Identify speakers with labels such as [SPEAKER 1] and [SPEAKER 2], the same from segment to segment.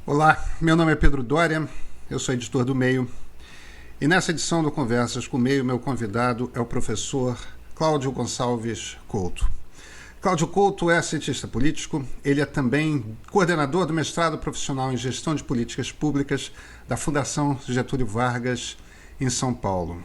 [SPEAKER 1] Olá, meu nome é Pedro Doria, eu sou editor do Meio e nessa edição do Conversas com o Meio, meu convidado é o professor Cláudio Gonçalves Couto. Cláudio Couto é cientista político, ele é também coordenador do mestrado profissional em gestão de políticas públicas da Fundação Getúlio Vargas, em São Paulo.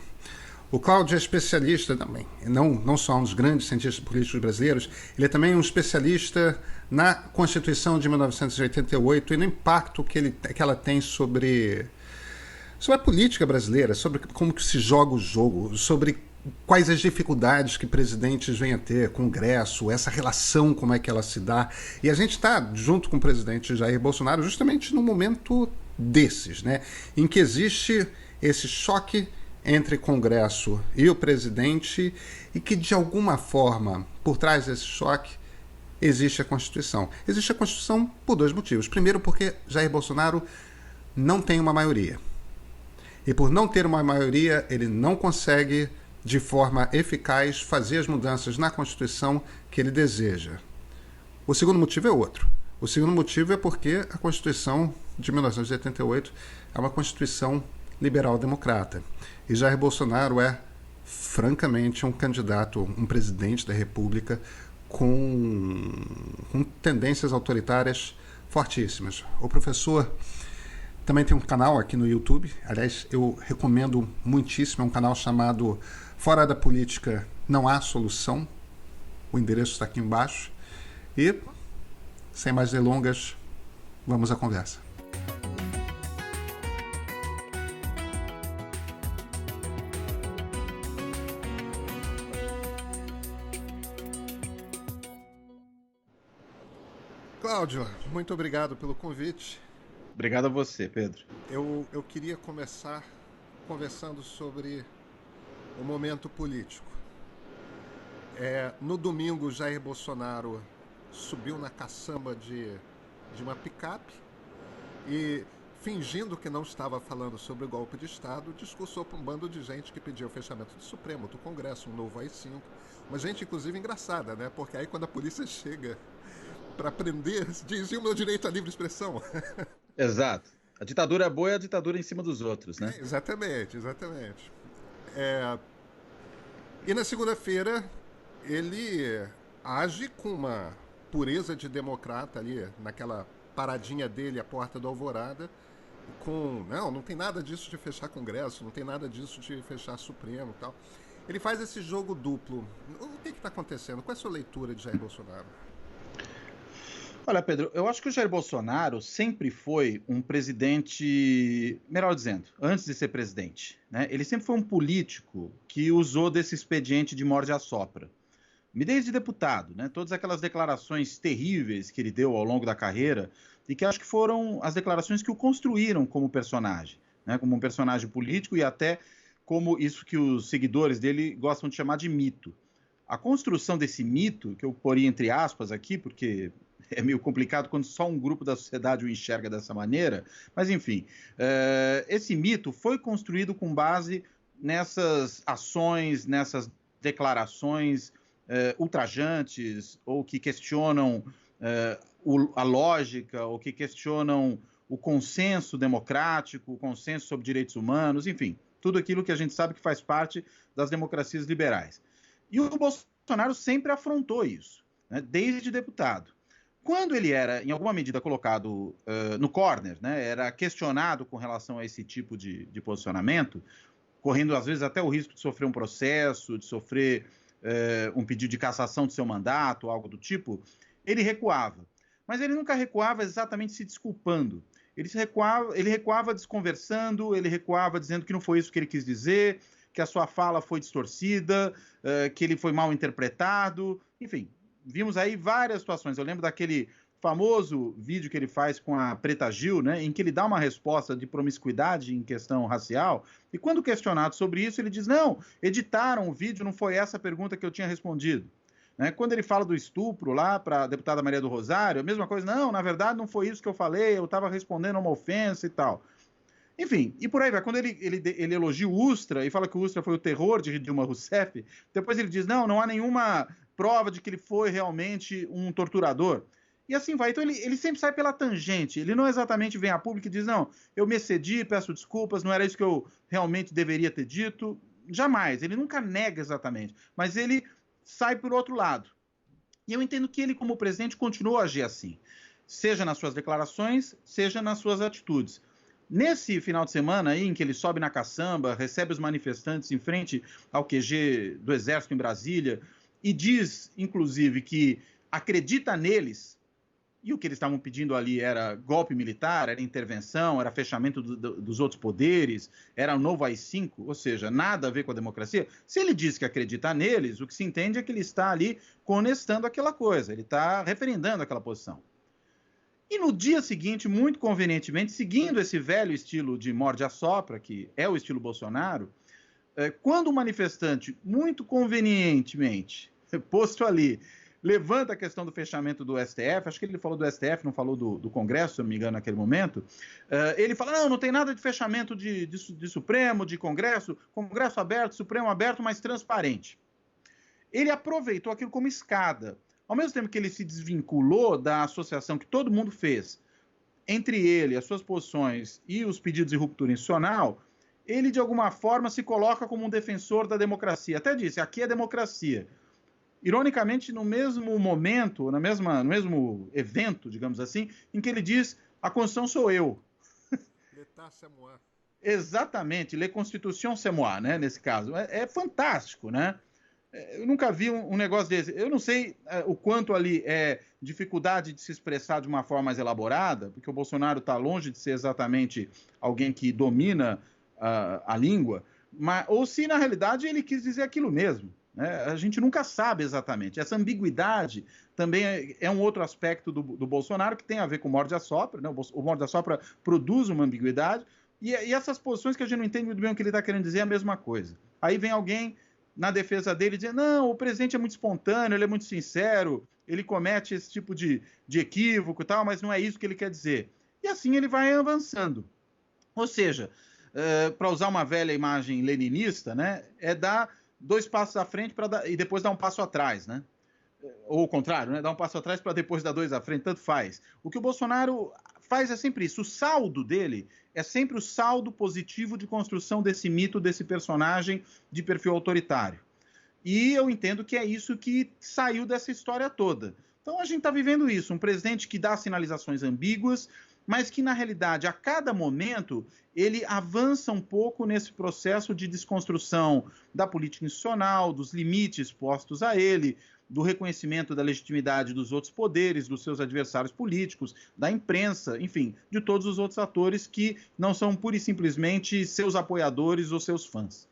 [SPEAKER 1] O Cláudio é especialista também, não só um dos grandes cientistas políticos brasileiros, ele é também um especialista na Constituição de 1988 e no impacto que ela tem sobre a política brasileira, sobre como que se joga o jogo, sobre quais as dificuldades que presidentes vêm a ter, Congresso, essa relação, como é que ela se dá. E a gente está, junto com o presidente Jair Bolsonaro, justamente num momento desses, né, em que existe esse choque entre Congresso e o presidente e que, de alguma forma, por trás desse choque, existe a Constituição. Existe a Constituição por dois motivos. Primeiro, porque Jair Bolsonaro não tem uma maioria. E por não ter uma maioria, ele não consegue, de forma eficaz, fazer as mudanças na Constituição que ele deseja. O segundo motivo é outro. O segundo motivo é porque a Constituição de 1988 é uma Constituição liberal-democrata. E Jair Bolsonaro é, francamente, um candidato, um presidente da República com tendências autoritárias fortíssimas. O professor também tem um canal aqui no YouTube, aliás, eu recomendo muitíssimo, é um canal chamado Fora da Política Não Há Solução. O endereço está aqui embaixo. E, sem mais delongas, vamos à conversa. Cláudio, muito obrigado pelo convite.
[SPEAKER 2] Obrigado a você, Pedro.
[SPEAKER 1] Eu queria começar conversando sobre o momento político. No domingo, Jair Bolsonaro subiu na caçamba de uma picape e, fingindo que não estava falando sobre o golpe de Estado, discursou para um bando de gente que pedia o fechamento do Supremo, do Congresso, um novo AI-5. Uma gente, inclusive, engraçada, né? Porque aí, quando a polícia chega para prender, diz: e o meu direito à livre expressão?
[SPEAKER 2] Exato. A ditadura é boa é a ditadura em cima dos outros, né?
[SPEAKER 1] Exatamente, exatamente. É, E na segunda-feira ele age com uma pureza de democrata ali, naquela paradinha dele à porta do Alvorada, com não tem nada disso de fechar Congresso, não tem nada disso de fechar Supremo e tal. Ele faz esse jogo duplo. O que está acontecendo? Qual é a sua leitura de Jair Bolsonaro?
[SPEAKER 2] Olha, Pedro, eu acho que o Jair Bolsonaro sempre foi um presidente, melhor dizendo, antes de ser presidente, né? Ele sempre foi um político que usou desse expediente de morde-a-sopra. Desde deputado, né? Todas aquelas declarações terríveis que ele deu ao longo da carreira e que acho que foram as declarações que o construíram como personagem, né? Como um personagem político e até como isso que os seguidores dele gostam de chamar de mito. A construção desse mito, que eu poria entre aspas aqui, porque é meio complicado quando só um grupo da sociedade o enxerga dessa maneira, mas enfim, esse mito foi construído com base nessas ações, nessas declarações ultrajantes ou que questionam a lógica ou que questionam o consenso democrático, o consenso sobre direitos humanos, enfim, tudo aquilo que a gente sabe que faz parte das democracias liberais. E o Bolsonaro sempre afrontou isso, né, desde deputado. Quando ele era, em alguma medida, colocado no corner, né, era questionado com relação a esse tipo de posicionamento, correndo, às vezes, até o risco de sofrer um processo, de sofrer um pedido de cassação de seu mandato, algo do tipo, ele recuava. Mas ele nunca recuava exatamente se desculpando. Ele recuava desconversando, ele recuava dizendo que não foi isso que ele quis dizer, que a sua fala foi distorcida, que ele foi mal interpretado, enfim, vimos aí várias situações. Eu lembro daquele famoso vídeo que ele faz com a Preta Gil, né, em que ele dá uma resposta de promiscuidade em questão racial, e quando questionado sobre isso, ele diz: não, editaram o vídeo, não foi essa a pergunta que eu tinha respondido. Né? Quando ele fala do estupro lá para a deputada Maria do Rosário, a mesma coisa: não, na verdade não foi isso que eu falei, eu estava respondendo a uma ofensa e tal. Enfim, e por aí vai. Quando ele elogia o Ustra e fala que o Ustra foi o terror de Dilma Rousseff, depois ele diz: não há nenhuma prova de que ele foi realmente um torturador. E assim vai. Então ele sempre sai pela tangente. Ele não exatamente vem a público e diz, não, eu me excedi, peço desculpas, não era isso que eu realmente deveria ter dito. Jamais. Ele nunca nega exatamente. Mas ele sai por outro lado. E eu entendo que ele, como presidente, continua a agir assim. Seja nas suas declarações, seja nas suas atitudes. Nesse final de semana aí, em que ele sobe na caçamba, recebe os manifestantes em frente ao QG do Exército em Brasília e diz, inclusive, que acredita neles, e o que eles estavam pedindo ali era golpe militar, era intervenção, era fechamento dos outros poderes, era um novo AI-5, ou seja, nada a ver com a democracia. Se ele diz que acredita neles, o que se entende é que ele está ali conestando aquela coisa, ele está referendando aquela posição. E no dia seguinte, muito convenientemente, seguindo esse velho estilo de morde-a-sopra, que é o estilo Bolsonaro, quando o manifestante, muito convenientemente, posto ali, levanta a questão do fechamento do STF, acho que ele falou do STF, não falou do Congresso, se eu não me engano, naquele momento, ele fala, não tem nada de fechamento de Supremo, de Congresso aberto, Supremo aberto, mas transparente. Ele aproveitou aquilo como escada. Ao mesmo tempo que ele se desvinculou da associação que todo mundo fez entre ele, as suas posições e os pedidos de ruptura institucional, ele, de alguma forma, se coloca como um defensor da democracia. Até disse, aqui é democracia. Ironicamente, no mesmo momento, no mesmo evento, digamos assim, em que ele diz, a Constituição sou eu.
[SPEAKER 1] L'État c'est moi.
[SPEAKER 2] Exatamente, Le Constitution c'est moi, né, nesse caso. É fantástico, né? Eu nunca vi um negócio desse. Eu não sei o quanto ali é dificuldade de se expressar de uma forma mais elaborada, porque o Bolsonaro está longe de ser exatamente alguém que domina a língua, ou se, na realidade, ele quis dizer aquilo mesmo. Né? A gente nunca sabe exatamente. Essa ambiguidade também é um outro aspecto do Bolsonaro que tem a ver com o morde-a-sopra. Né? O morde-a-sopra produz uma ambiguidade e essas posições que a gente não entende muito bem o que ele está querendo dizer é a mesma coisa. Aí vem alguém na defesa dele, dizendo, não, o presidente é muito espontâneo, ele é muito sincero, ele comete esse tipo de equívoco e tal, mas não é isso que ele quer dizer. E assim ele vai avançando. Ou seja, para usar uma velha imagem leninista, né, é dar 2 passos à frente e depois dar um passo atrás, né? Ou o contrário, né? Dar um passo atrás para depois dar 2 à frente, tanto faz. O que o Bolsonaro faz é sempre isso. O saldo dele é sempre o saldo positivo de construção desse mito, desse personagem de perfil autoritário. E eu entendo que é isso que saiu dessa história toda. Então a gente está vivendo isso, um presidente que dá sinalizações ambíguas, mas que na realidade a cada momento ele avança um pouco nesse processo de desconstrução da política institucional, dos limites postos a ele, do reconhecimento da legitimidade dos outros poderes, dos seus adversários políticos, da imprensa, enfim, de todos os outros atores que não são pura e simplesmente seus apoiadores ou seus fãs.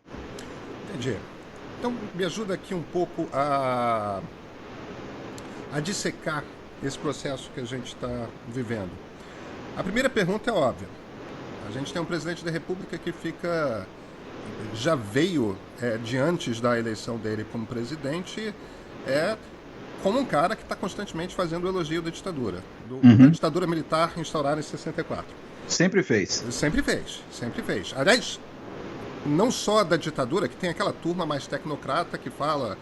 [SPEAKER 1] Entendi. Então, me ajuda aqui um pouco a dissecar esse processo que a gente está vivendo. A primeira pergunta é óbvia. A gente tem um presidente da República que já veio de antes da eleição dele como presidente, como um cara que está constantemente fazendo o elogio da ditadura. Da ditadura militar instaurada em 64.
[SPEAKER 2] Sempre fez.
[SPEAKER 1] Sempre fez. Aliás, não só da ditadura, que tem aquela turma mais tecnocrata que fala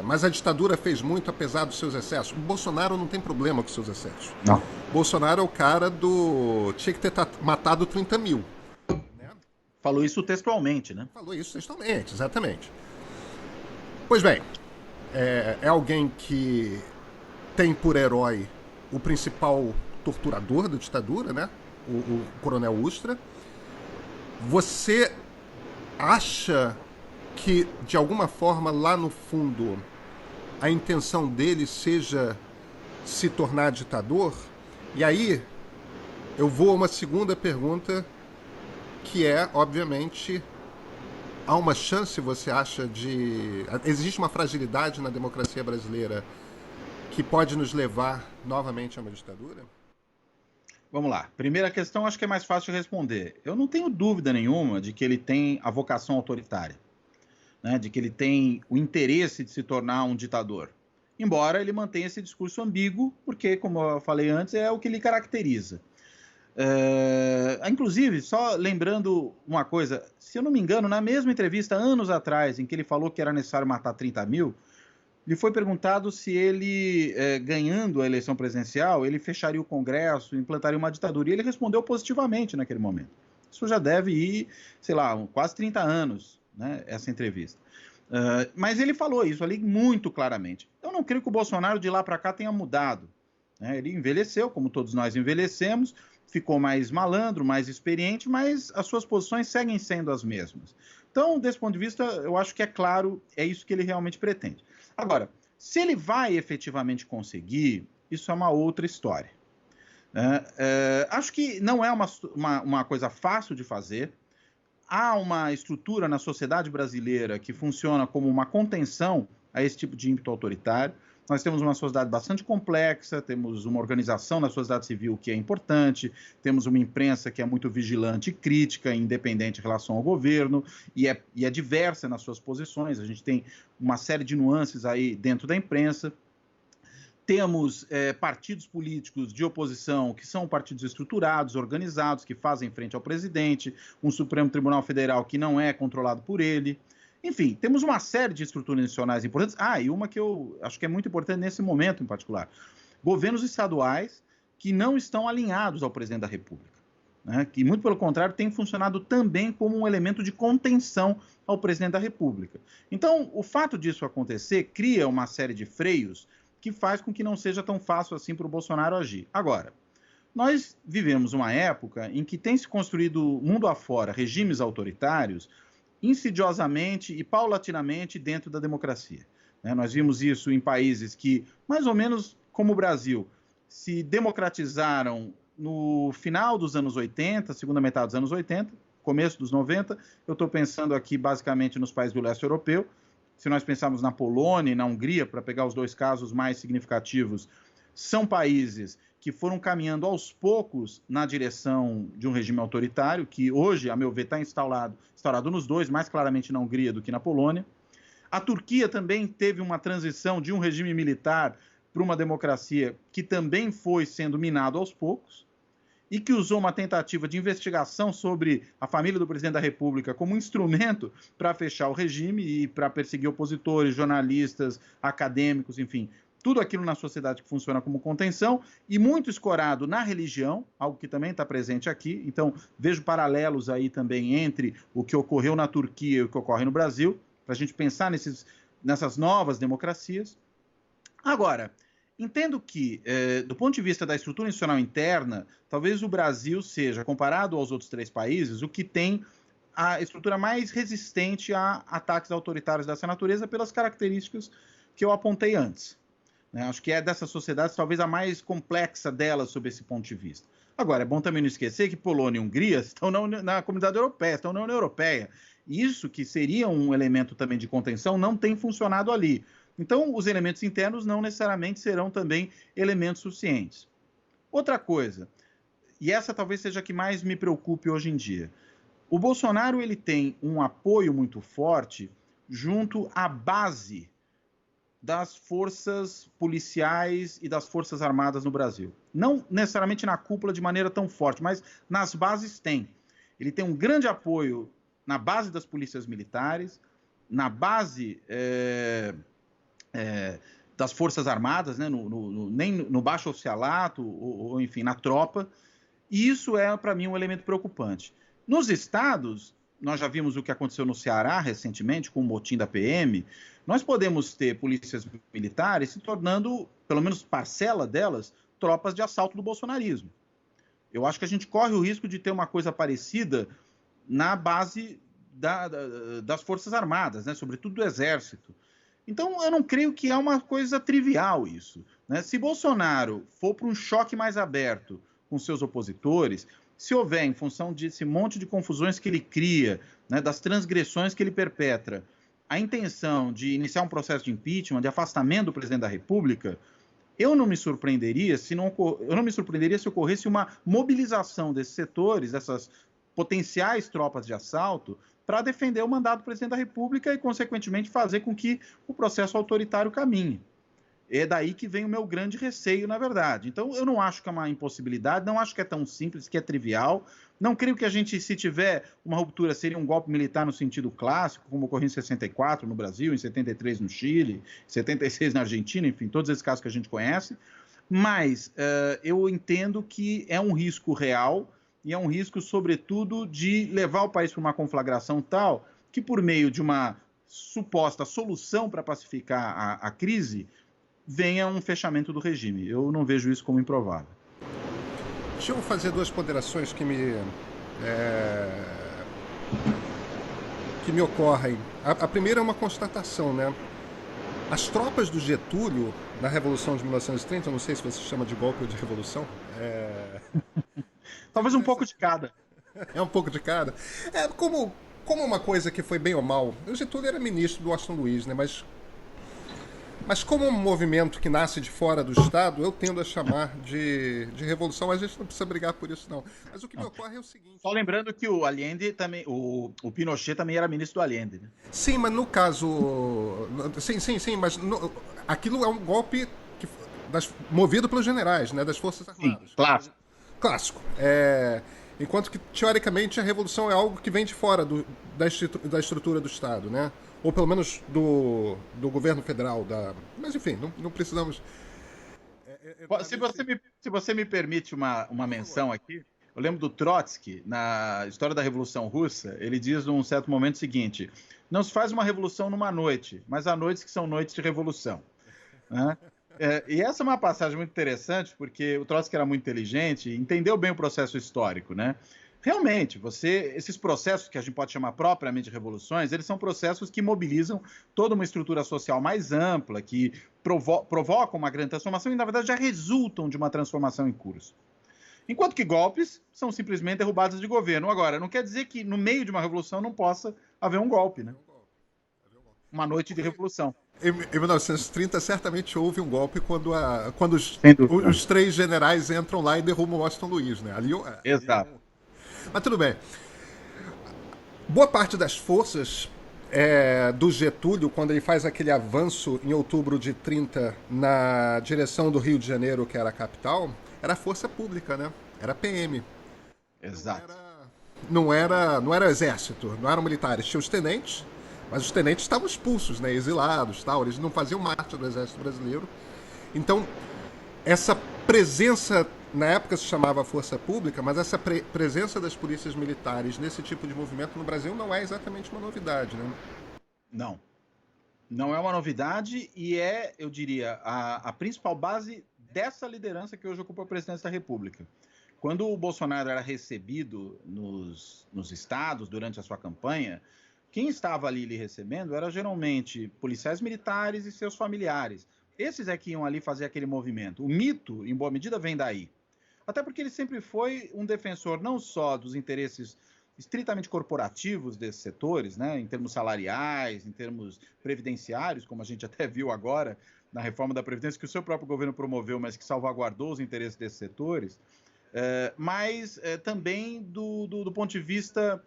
[SPEAKER 1] mas a ditadura fez muito apesar dos seus excessos. O Bolsonaro não tem problema com seus excessos.
[SPEAKER 2] Não.
[SPEAKER 1] Bolsonaro é o cara tinha que ter matado 30 mil. Né?
[SPEAKER 2] Falou isso textualmente, né?
[SPEAKER 1] Falou isso textualmente, exatamente. Pois bem, é alguém que tem por herói o principal torturador da ditadura, né? O coronel Ustra. Você acha que, de alguma forma, lá no fundo, a intenção dele seja se tornar ditador? E aí, eu vou a uma segunda pergunta, que é, obviamente, há uma chance, você acha, existe uma fragilidade na democracia brasileira que pode nos levar novamente a uma ditadura?
[SPEAKER 2] Vamos lá. Primeira questão, acho que é mais fácil de responder. Eu não tenho dúvida nenhuma de que ele tem a vocação autoritária, né? De que ele tem o interesse de se tornar um ditador. Embora ele mantenha esse discurso ambíguo, porque, como eu falei antes, é o que lhe caracteriza. Inclusive, só lembrando uma coisa, se eu não me engano, na mesma entrevista, anos atrás, em que ele falou que era necessário matar 30 mil, lhe foi perguntado se ele, ganhando a eleição presidencial, ele fecharia o Congresso, implantaria uma ditadura. E ele respondeu positivamente naquele momento. Isso já deve ir, sei lá, quase 30 anos, né, essa entrevista. Mas ele falou isso ali muito claramente. Eu não creio que o Bolsonaro de lá para cá tenha mudado, né? Ele envelheceu, como todos nós envelhecemos, ficou mais malandro, mais experiente, mas as suas posições seguem sendo as mesmas. Então, desse ponto de vista, eu acho que é claro, é isso que ele realmente pretende. Agora, se ele vai efetivamente conseguir, isso é uma outra história. Acho que não é uma coisa fácil de fazer. Há uma estrutura na sociedade brasileira que funciona como uma contenção a esse tipo de ímpeto autoritário. Nós temos uma sociedade bastante complexa, temos uma organização na sociedade civil que é importante, temos uma imprensa que é muito vigilante e crítica, independente em relação ao governo, e é diversa nas suas posições. A gente tem uma série de nuances aí dentro da imprensa. Temos partidos políticos de oposição que são partidos estruturados, organizados, que fazem frente ao presidente, um Supremo Tribunal Federal que não é controlado por ele. Enfim, temos uma série de estruturas nacionais importantes. E uma que eu acho que é muito importante nesse momento em particular. Governos estaduais que não estão alinhados ao presidente da República, né? Que, muito pelo contrário, tem funcionado também como um elemento de contenção ao presidente da República. Então, o fato disso acontecer cria uma série de freios que faz com que não seja tão fácil assim para o Bolsonaro agir. Agora, nós vivemos uma época em que tem se construído mundo afora regimes autoritários insidiosamente e paulatinamente dentro da democracia. Nós vimos isso em países que, mais ou menos como o Brasil, se democratizaram no final dos anos 80, segunda metade dos anos 80, começo dos 90. Eu estou pensando aqui basicamente nos países do leste europeu. Se nós pensarmos na Polônia e na Hungria, para pegar os dois casos mais significativos, são países que foram caminhando aos poucos na direção de um regime autoritário, que hoje, a meu ver, está instaurado nos dois, mais claramente na Hungria do que na Polônia. A Turquia também teve uma transição de um regime militar para uma democracia que também foi sendo minado aos poucos, e que usou uma tentativa de investigação sobre a família do presidente da República como instrumento para fechar o regime e para perseguir opositores, jornalistas, acadêmicos, enfim, tudo aquilo na sociedade que funciona como contenção, e muito escorado na religião, algo que também está presente aqui. Então, vejo paralelos aí também entre o que ocorreu na Turquia e o que ocorre no Brasil, para a gente pensar nessas novas democracias. Agora, entendo que, do ponto de vista da estrutura institucional interna, talvez o Brasil seja, comparado aos outros três países, o que tem a estrutura mais resistente a ataques autoritários dessa natureza pelas características que eu apontei antes. Acho que é dessas sociedades talvez a mais complexa delas sob esse ponto de vista. Agora, é bom também não esquecer que Polônia e Hungria estão na comunidade europeia, estão na União Europeia. Isso, que seria um elemento também de contenção, não tem funcionado ali. Então, os elementos internos não necessariamente serão também elementos suficientes. Outra coisa, e essa talvez seja a que mais me preocupe hoje em dia. O Bolsonaro ele tem um apoio muito forte junto à base das forças policiais e das forças armadas no Brasil. Não necessariamente na cúpula de maneira tão forte, mas nas bases tem. Ele tem um grande apoio na base das polícias militares, na base das forças armadas, né, nem no baixo oficialato, ou enfim, na tropa. E isso é, para mim, um elemento preocupante. Nos estados, nós já vimos o que aconteceu no Ceará recentemente, com o motim da PM. Nós podemos ter polícias militares se tornando, pelo menos parcela delas, tropas de assalto do bolsonarismo. Eu acho que a gente corre o risco de ter uma coisa parecida na base das Forças Armadas, né? Sobretudo do Exército. Então, eu não creio que é uma coisa trivial isso, né? Se Bolsonaro for para um choque mais aberto com seus opositores, se houver, em função desse monte de confusões que ele cria, né, das transgressões que ele perpetra, a intenção de iniciar um processo de impeachment, de afastamento do presidente da República, eu não me surpreenderia se ocorresse uma mobilização desses setores, dessas potenciais tropas de assalto, para defender o mandato do presidente da República e, consequentemente, fazer com que o processo autoritário caminhe. É daí que vem o meu grande receio, na verdade. Então, eu não acho que é uma impossibilidade, não acho que é tão simples, que é trivial. Não creio que a gente, se tiver uma ruptura, seria um golpe militar no sentido clássico, como ocorreu em 64 no Brasil, em 73 no Chile, 76 na Argentina, enfim, todos esses casos que a gente conhece. Mas eu entendo que é um risco real e é um risco, sobretudo, de levar o país para uma conflagração tal que, por meio de uma suposta solução para pacificar a crise, venha um fechamento do regime. Eu não vejo isso como improvável.
[SPEAKER 1] Deixa eu fazer duas ponderações que me ocorrem. A primeira é uma constatação, né? As tropas do Getúlio, na Revolução de 1930, eu não sei se você chama de golpe ou de revolução,
[SPEAKER 2] Talvez um pouco de cada.
[SPEAKER 1] é um pouco de cada. É como uma coisa que foi bem ou mal. O Getúlio era ministro do Washington Luiz, né? Mas como um movimento que nasce de fora do Estado, eu tendo a chamar de revolução. A gente não precisa brigar por isso, não. Mas o que me ocorre é o seguinte...
[SPEAKER 2] Só lembrando que o Allende também, o Pinochet também era ministro do Allende, né?
[SPEAKER 1] Sim, mas no caso... Sim, mas aquilo é um golpe movido pelos generais, né, das Forças Armadas.
[SPEAKER 2] Sim, clássico.
[SPEAKER 1] Clássico. Enquanto que, teoricamente, a revolução é algo que vem de fora da estrutura do Estado, né? Ou pelo menos do governo federal. Mas, enfim, não precisamos...
[SPEAKER 2] Se você me permite uma menção aqui, eu lembro do Trotsky, na história da Revolução Russa, ele diz num certo momento o seguinte: não se faz uma revolução numa noite, mas há noites que são noites de revolução. Né? E essa é uma passagem muito interessante, porque o Trotsky era muito inteligente e entendeu bem o processo histórico, né? Realmente, esses processos que a gente pode chamar propriamente de revoluções, eles são processos que mobilizam toda uma estrutura social mais ampla, que provocam uma grande transformação e, na verdade, já resultam de uma transformação em curso. Enquanto que golpes são simplesmente derrubadas de governo. Agora, não quer dizer que no meio de uma revolução não possa haver um golpe, né? Uma noite de revolução.
[SPEAKER 1] Em 1930, certamente houve um golpe quando os três generais entram lá e derrubam Washington Luiz, né?
[SPEAKER 2] Exato.
[SPEAKER 1] Mas tudo bem. Boa parte das forças do Getúlio, quando ele faz aquele avanço em outubro de 30 na direção do Rio de Janeiro, que era a capital, era força pública, né? Era PM.
[SPEAKER 2] Exato.
[SPEAKER 1] Não era exército, não eram militares. Tinha os tenentes, mas os tenentes estavam expulsos, né? Exilados, tal. Eles não faziam parte do exército brasileiro. Então, essa presença, na época se chamava força pública, mas essa presença das polícias militares nesse tipo de movimento no Brasil não é exatamente uma novidade, né?
[SPEAKER 2] Não. Não é uma novidade e eu diria, a principal base dessa liderança que hoje ocupa a presidência da República. Quando o Bolsonaro era recebido nos estados durante a sua campanha, quem estava ali lhe recebendo era geralmente policiais militares e seus familiares. Esses é que iam ali fazer aquele movimento. O mito, em boa medida, vem daí. Até porque ele sempre foi um defensor não só dos interesses estritamente corporativos desses setores, né, em termos salariais, em termos previdenciários, como a gente até viu agora na reforma da Previdência, que o seu próprio governo promoveu, mas que salvaguardou os interesses desses setores, mas também do ponto de vista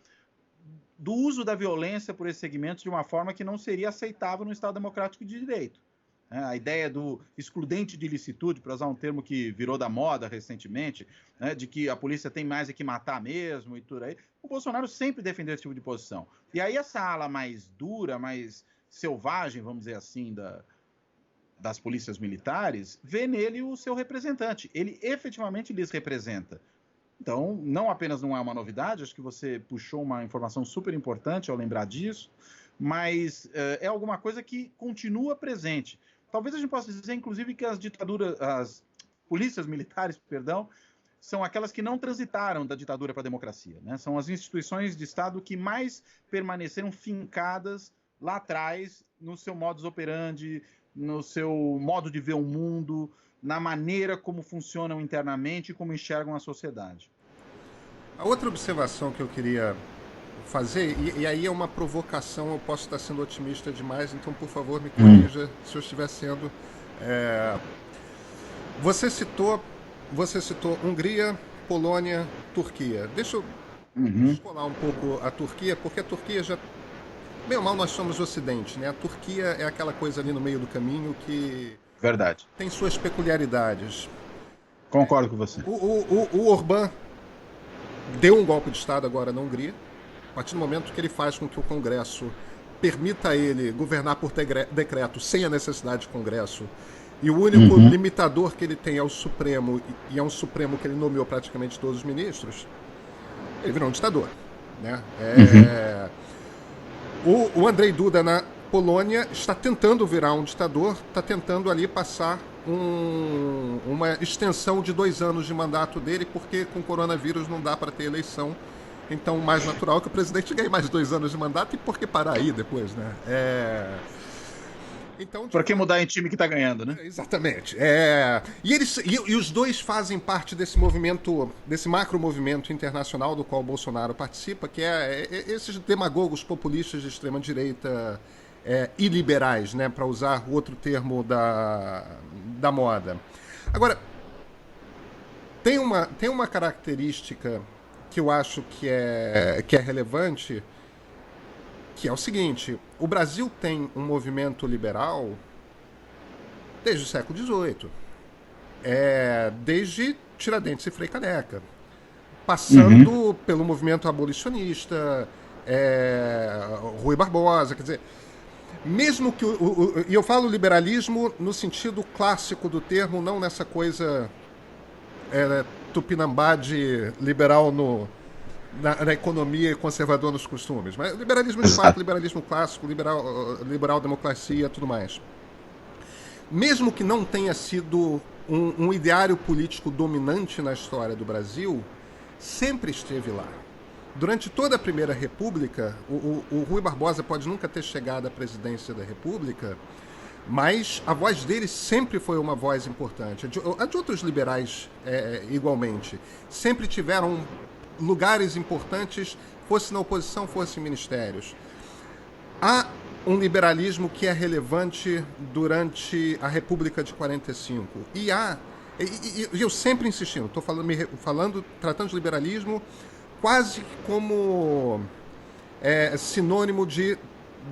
[SPEAKER 2] do uso da violência por esses segmentos de uma forma que não seria aceitável no Estado democrático de direito. A ideia do excludente de ilicitude, para usar um termo que virou da moda recentemente, né, de que a polícia tem mais é que matar mesmo e tudo aí, o Bolsonaro sempre defendeu esse tipo de posição. E aí essa ala mais dura, mais selvagem, vamos dizer assim, das polícias militares, vê nele o seu representante. Ele efetivamente lhes representa. Então, não apenas não é uma novidade, acho que você puxou uma informação super importante ao lembrar disso, mas é alguma coisa que continua presente. Talvez a gente possa dizer, inclusive, que as polícias militares, são aquelas que não transitaram da ditadura para a democracia, né? São as instituições de Estado que mais permaneceram fincadas lá atrás no seu modus operandi, no seu modo de ver o mundo, na maneira como funcionam internamente e como enxergam a sociedade.
[SPEAKER 1] A outra observação que eu queria fazer, e aí é uma provocação, eu posso estar sendo otimista demais, então por favor me corrija se eu estiver sendo. Você citou Hungria, Polônia, Turquia. Deixa eu descolar um pouco a Turquia, porque a Turquia já... Bem ou mal nós somos o Ocidente, né? A Turquia é aquela coisa ali no meio do caminho que...
[SPEAKER 2] Verdade.
[SPEAKER 1] tem suas peculiaridades.
[SPEAKER 2] Concordo com você.
[SPEAKER 1] O Orbán deu um golpe de Estado agora na Hungria, a partir do momento que ele faz com que o Congresso permita a ele governar por decreto sem a necessidade de Congresso, e o único limitador que ele tem é o Supremo, e é um Supremo que ele nomeou praticamente todos os ministros, ele virou um ditador. Né? O Andrzej Duda na Polônia está tentando virar um ditador, está tentando ali passar uma extensão de 2 anos de mandato dele, porque com o coronavírus não dá para ter eleição. Então, mais natural que o presidente ganhe mais 2 anos de mandato, e por que parar aí depois, né? Então,
[SPEAKER 2] por que mudar em time que está ganhando, né?
[SPEAKER 1] Exatamente. E os dois fazem parte desse movimento, desse macro movimento internacional do qual o Bolsonaro participa, que é esses demagogos populistas de extrema-direita e liberais, né, para usar outro termo da moda. Agora, tem uma característica que eu acho que é relevante, que é o seguinte: o Brasil tem um movimento liberal desde o século XVIII, desde Tiradentes e Frei Caneca, passando pelo movimento abolicionista, Rui Barbosa, quer dizer, mesmo que e eu falo liberalismo no sentido clássico do termo, não nessa coisa tupinambá de liberal na economia e conservador nos costumes, mas liberalismo de fato, liberalismo clássico, liberal democracia, tudo mais. Mesmo que não tenha sido um ideário político dominante na história do Brasil, sempre esteve lá. Durante toda a Primeira República, o Rui Barbosa pode nunca ter chegado à presidência da República, mas a voz dele sempre foi uma voz importante. A de outros liberais, igualmente, sempre tiveram lugares importantes, fosse na oposição, fosse em ministérios. Há um liberalismo que é relevante durante a República de 45. E eu sempre insistindo, estou tratando de liberalismo quase como sinônimo de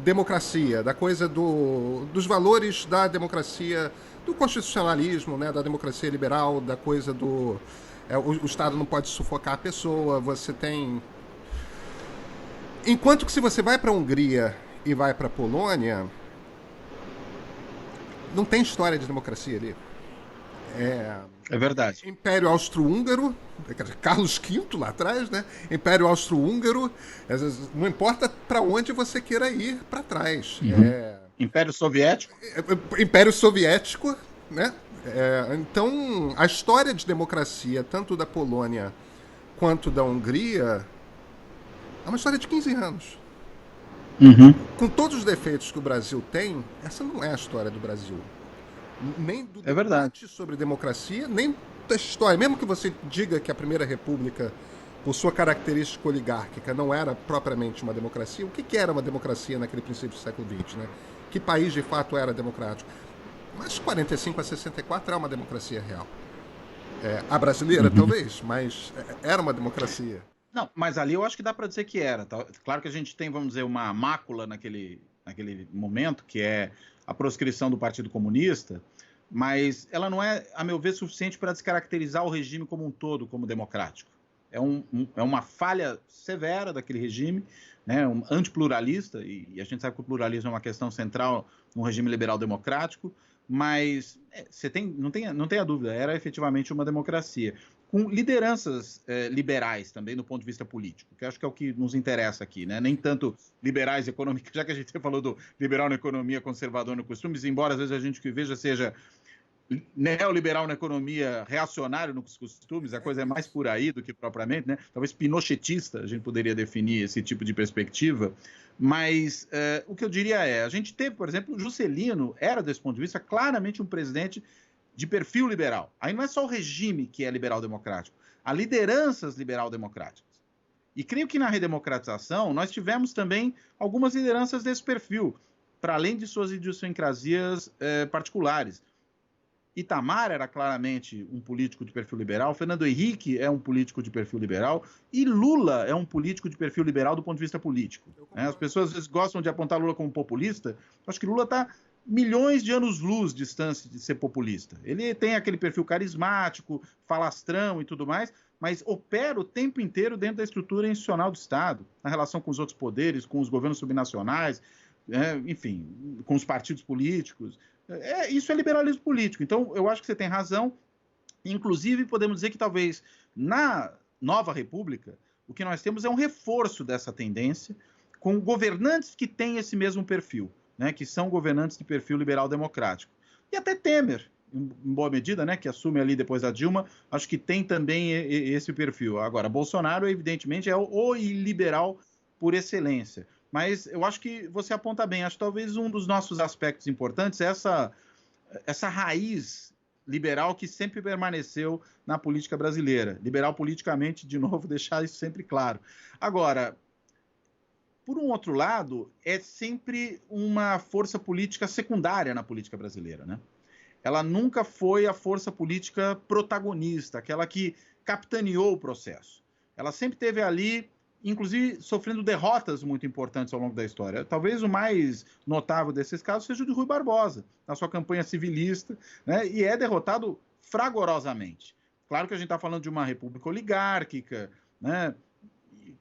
[SPEAKER 1] democracia, da coisa dos valores da democracia, do constitucionalismo, né, da democracia liberal, da coisa do... o Estado não pode sufocar a pessoa, você tem... Enquanto que se você vai para a Hungria e vai para a Polônia, não tem história de democracia ali.
[SPEAKER 2] É verdade.
[SPEAKER 1] Império Austro-Húngaro, Carlos V lá atrás, né? Império Austro-Húngaro, não importa para onde você queira ir para trás.
[SPEAKER 2] Império Soviético.
[SPEAKER 1] Império Soviético, né? Então, a história de democracia, tanto da Polônia quanto da Hungria, é uma história de 15 anos. Com todos os defeitos que o Brasil tem, essa não é a história do Brasil. Nem do debate sobre democracia, nem da história. Mesmo que você diga que a Primeira República, por sua característica oligárquica, não era propriamente uma democracia, o que era uma democracia naquele princípio do século XX, né? Que país de fato era democrático? Mas 45 a 64 é uma democracia real. A brasileira, talvez, mas era uma democracia.
[SPEAKER 2] Não, mas ali eu acho que dá para dizer que era. Tá? Claro que a gente tem, vamos dizer, uma mácula naquele momento, que é a proscrição do Partido Comunista, mas ela não é, a meu ver, suficiente para descaracterizar o regime como um todo, como democrático. É uma falha severa daquele regime, né, antipluralista, e a gente sabe que o pluralismo é uma questão central no regime liberal democrático, mas não tenha dúvida, era efetivamente uma democracia, com lideranças liberais também do ponto de vista político, que acho que é o que nos interessa aqui, né? Nem tanto liberais econômicos, já que a gente falou do liberal na economia, conservador no costumes, embora às vezes a gente que veja seja neoliberal na economia, reacionário nos costumes, a coisa é mais por aí do que propriamente, né? Talvez pinochetista, a gente poderia definir esse tipo de perspectiva, mas o que eu diria a gente teve, por exemplo, o Juscelino era, desse ponto de vista, claramente um presidente de perfil liberal. Aí não é só o regime que é liberal-democrático, há lideranças liberal-democráticas. E creio que na redemocratização nós tivemos também algumas lideranças desse perfil, para além de suas idiosincrasias particulares. Itamar era claramente um político de perfil liberal, Fernando Henrique é um político de perfil liberal e Lula é um político de perfil liberal do ponto de vista político. As pessoas às vezes gostam de apontar Lula como populista, eu acho que Lula está milhões de anos-luz de distância de ser populista. Ele tem aquele perfil carismático, falastrão e tudo mais, mas opera o tempo inteiro dentro da estrutura institucional do Estado, na relação com os outros poderes, com os governos subnacionais, enfim, com os partidos políticos. Isso é liberalismo político. Então, eu acho que você tem razão. Inclusive, podemos dizer que talvez na nova república, o que nós temos é um reforço dessa tendência, com governantes que têm esse mesmo perfil, né, que são governantes de perfil liberal-democrático. E até Temer, em boa medida, né, que assume ali depois da Dilma, acho que tem também esse perfil. Agora, Bolsonaro, evidentemente, é o liberal por excelência. Mas eu acho que você aponta bem. Acho que talvez um dos nossos aspectos importantes é essa raiz liberal que sempre permaneceu na política brasileira. Liberal politicamente, de novo, deixar isso sempre claro. Agora, por um outro lado, é sempre uma força política secundária na política brasileira, né? Ela nunca foi a força política protagonista, aquela que capitaneou o processo. Ela sempre esteve ali, inclusive sofrendo derrotas muito importantes ao longo da história. Talvez o mais notável desses casos seja o de Rui Barbosa, na sua campanha civilista, né? E é derrotado fragorosamente. Claro que a gente está falando de uma república oligárquica, né?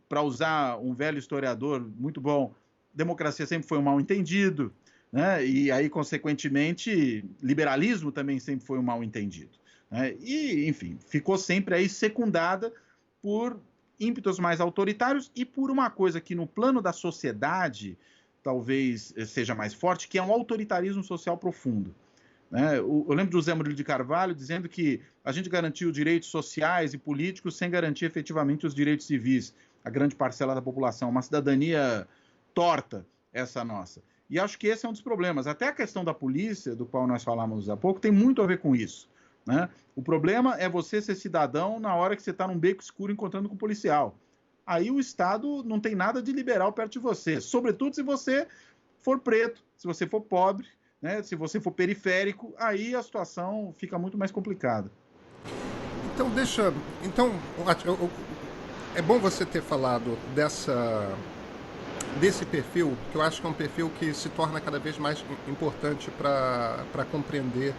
[SPEAKER 2] Para usar um velho historiador muito bom, democracia sempre foi um mal-entendido, né? E aí, consequentemente, liberalismo também sempre foi um mal-entendido, né? E, enfim, ficou sempre aí secundada por ímpetos mais autoritários e por uma coisa que no plano da sociedade talvez seja mais forte, que é um autoritarismo social profundo, né? Eu lembro do José Murilo de Carvalho dizendo que a gente garantiu direitos sociais e políticos sem garantir efetivamente os direitos civis, a grande parcela da população, uma cidadania torta essa nossa. E acho que esse é um dos problemas. Até a questão da polícia, do qual nós falamos há pouco, tem muito a ver com isso, né? O problema é você ser cidadão na hora que você está num beco escuro encontrando com um policial. Aí o Estado não tem nada de liberal perto de você, sobretudo se você for preto, se você for pobre, né? Se você for periférico, aí a situação fica muito mais complicada.
[SPEAKER 1] Então, é bom você ter falado desse perfil, que eu acho que é um perfil que se torna cada vez mais importante para compreender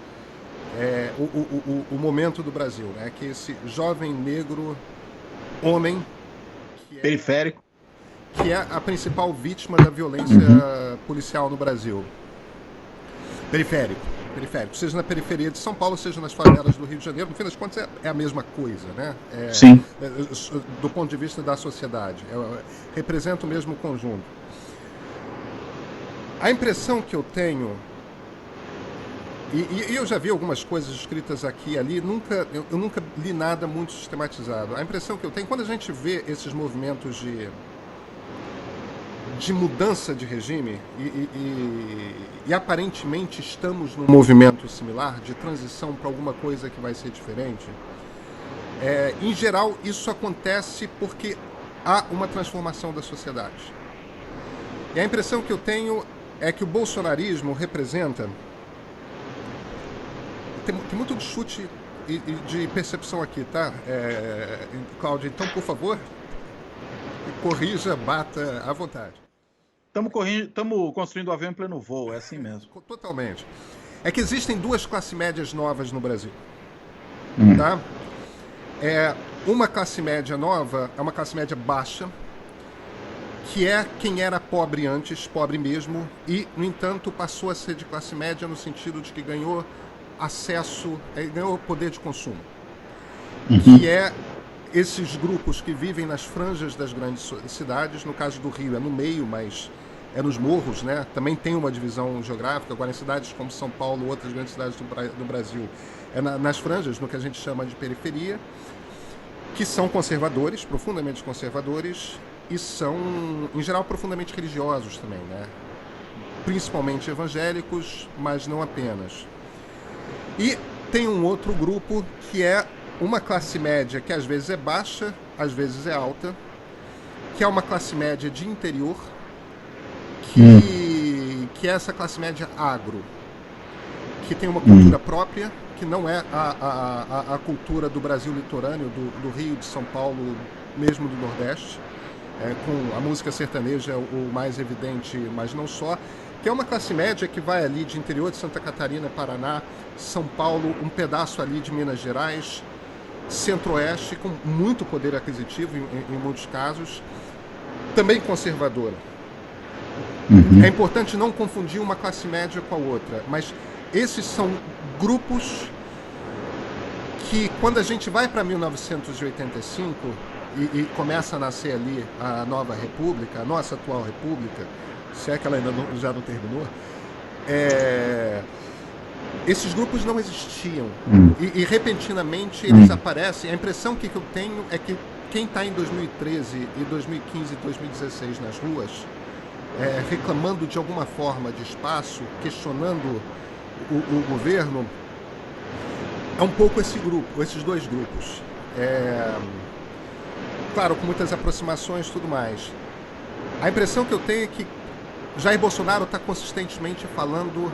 [SPEAKER 1] o momento do Brasil, né? Que esse jovem negro, homem,
[SPEAKER 2] periférico,
[SPEAKER 1] que é a principal vítima da violência policial no Brasil. Periférico, seja na periferia de São Paulo, seja nas favelas do Rio de Janeiro, no fim das contas é a mesma coisa, né?
[SPEAKER 2] Sim.
[SPEAKER 1] Do ponto de vista da sociedade, representa o mesmo conjunto. A impressão que eu tenho, e eu já vi algumas coisas escritas aqui e ali, eu nunca li nada muito sistematizado. A impressão que eu tenho, quando a gente vê esses movimentos de mudança de regime, e aparentemente estamos num movimento similar, de transição para alguma coisa que vai ser diferente, em geral isso acontece porque há uma transformação da sociedade. E a impressão que eu tenho é que o bolsonarismo representa... Tem muito de chute e de percepção aqui, tá, Cláudio? Então, por favor, corrija, bata à vontade.
[SPEAKER 2] Estamos construindo o avião em pleno voo, é assim mesmo.
[SPEAKER 1] Totalmente. É que existem duas classes médias novas no Brasil. Tá? Uma classe média nova é uma classe média baixa, que é quem era pobre antes, pobre mesmo, e, no entanto, passou a ser de classe média no sentido de que ganhou acesso, ganhou poder de consumo. Que é esses grupos que vivem nas franjas das grandes cidades. No caso do Rio é no meio, mas é nos morros, né? Também tem uma divisão geográfica. Agora, em cidades como São Paulo, outras grandes cidades do Brasil, nas franjas, no que a gente chama de periferia, que são conservadores, profundamente conservadores, e são, em geral, profundamente religiosos também, né? Principalmente evangélicos, mas não apenas. E tem um outro grupo que é uma classe média que às vezes é baixa, às vezes é alta, que é uma classe média de interior, que é essa classe média agro, que tem uma cultura própria, que não é a cultura do Brasil litorâneo, do Rio, de São Paulo, mesmo do Nordeste, com a música sertaneja o mais evidente, mas não só. que é uma classe média que vai ali de interior de Santa Catarina, Paraná, São Paulo, um pedaço ali de Minas Gerais, Centro-Oeste, com muito poder aquisitivo em muitos casos, também conservadora. É importante não confundir uma classe média com a outra, mas esses são grupos que, quando a gente vai para 1985 e começa a nascer ali a nova república, a nossa atual república, se é que ela ainda já não terminou, esses grupos não existiam. E repentinamente eles aparecem. A impressão que eu tenho é que quem está em 2013 e 2015 e 2016 nas ruas, reclamando de alguma forma de espaço, questionando o governo, é um pouco esse grupo, esses dois grupos. Claro, com muitas aproximações e tudo mais. A impressão que eu tenho é que Jair Bolsonaro está consistentemente falando.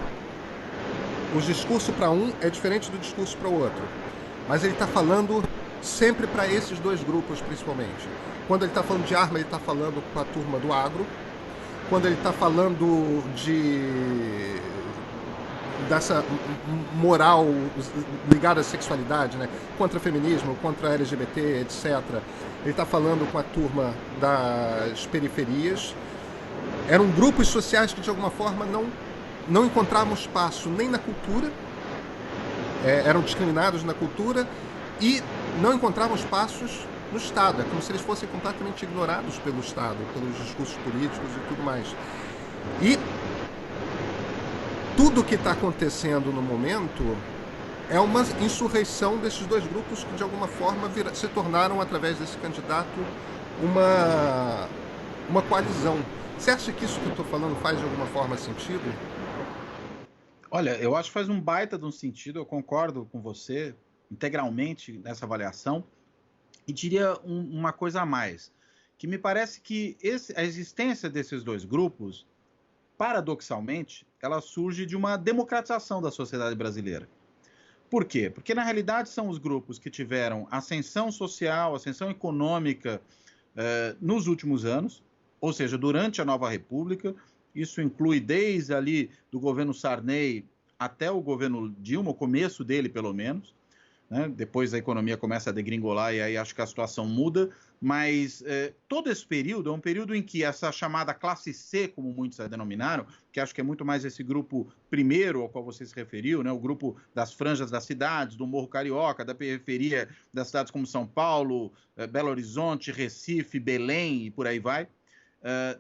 [SPEAKER 1] O discurso para um é diferente do discurso para o outro, mas ele está falando sempre para esses dois grupos, principalmente. Quando ele está falando de arma, ele está falando com a turma do agro. Quando ele está falando dessa moral ligada à sexualidade, né? Contra feminismo, contra LGBT, etc. Ele está falando com a turma das periferias. Eram grupos sociais que, de alguma forma, não encontravam espaço nem na cultura, eram discriminados na cultura e não encontravam espaços no Estado. É como se eles fossem completamente ignorados pelo Estado, pelos discursos políticos e tudo mais. E tudo o que está acontecendo no momento é uma insurreição desses dois grupos que, de alguma forma, se tornaram, através desse candidato, uma coalizão. Você acha que isso que eu estou falando faz, de alguma forma, sentido?
[SPEAKER 2] Olha, eu acho que faz um baita de um sentido, eu concordo com você integralmente nessa avaliação, e diria uma coisa a mais, que me parece que a existência desses dois grupos, paradoxalmente, ela surge de uma democratização da sociedade brasileira. Por quê? Porque, na realidade, são os grupos que tiveram ascensão social, ascensão econômica nos últimos anos, ou seja, durante a Nova República. Isso inclui desde ali do governo Sarney até o governo Dilma, o começo dele, pelo menos. Né? Depois a economia começa a degringolar e aí acho que a situação muda. Mas todo esse período é um período em que essa chamada classe C, como muitos a denominaram, que acho que é muito mais esse grupo primeiro ao qual você se referiu, né? O grupo das franjas das cidades, do Morro Carioca, da periferia das cidades como São Paulo, Belo Horizonte, Recife, Belém e por aí vai.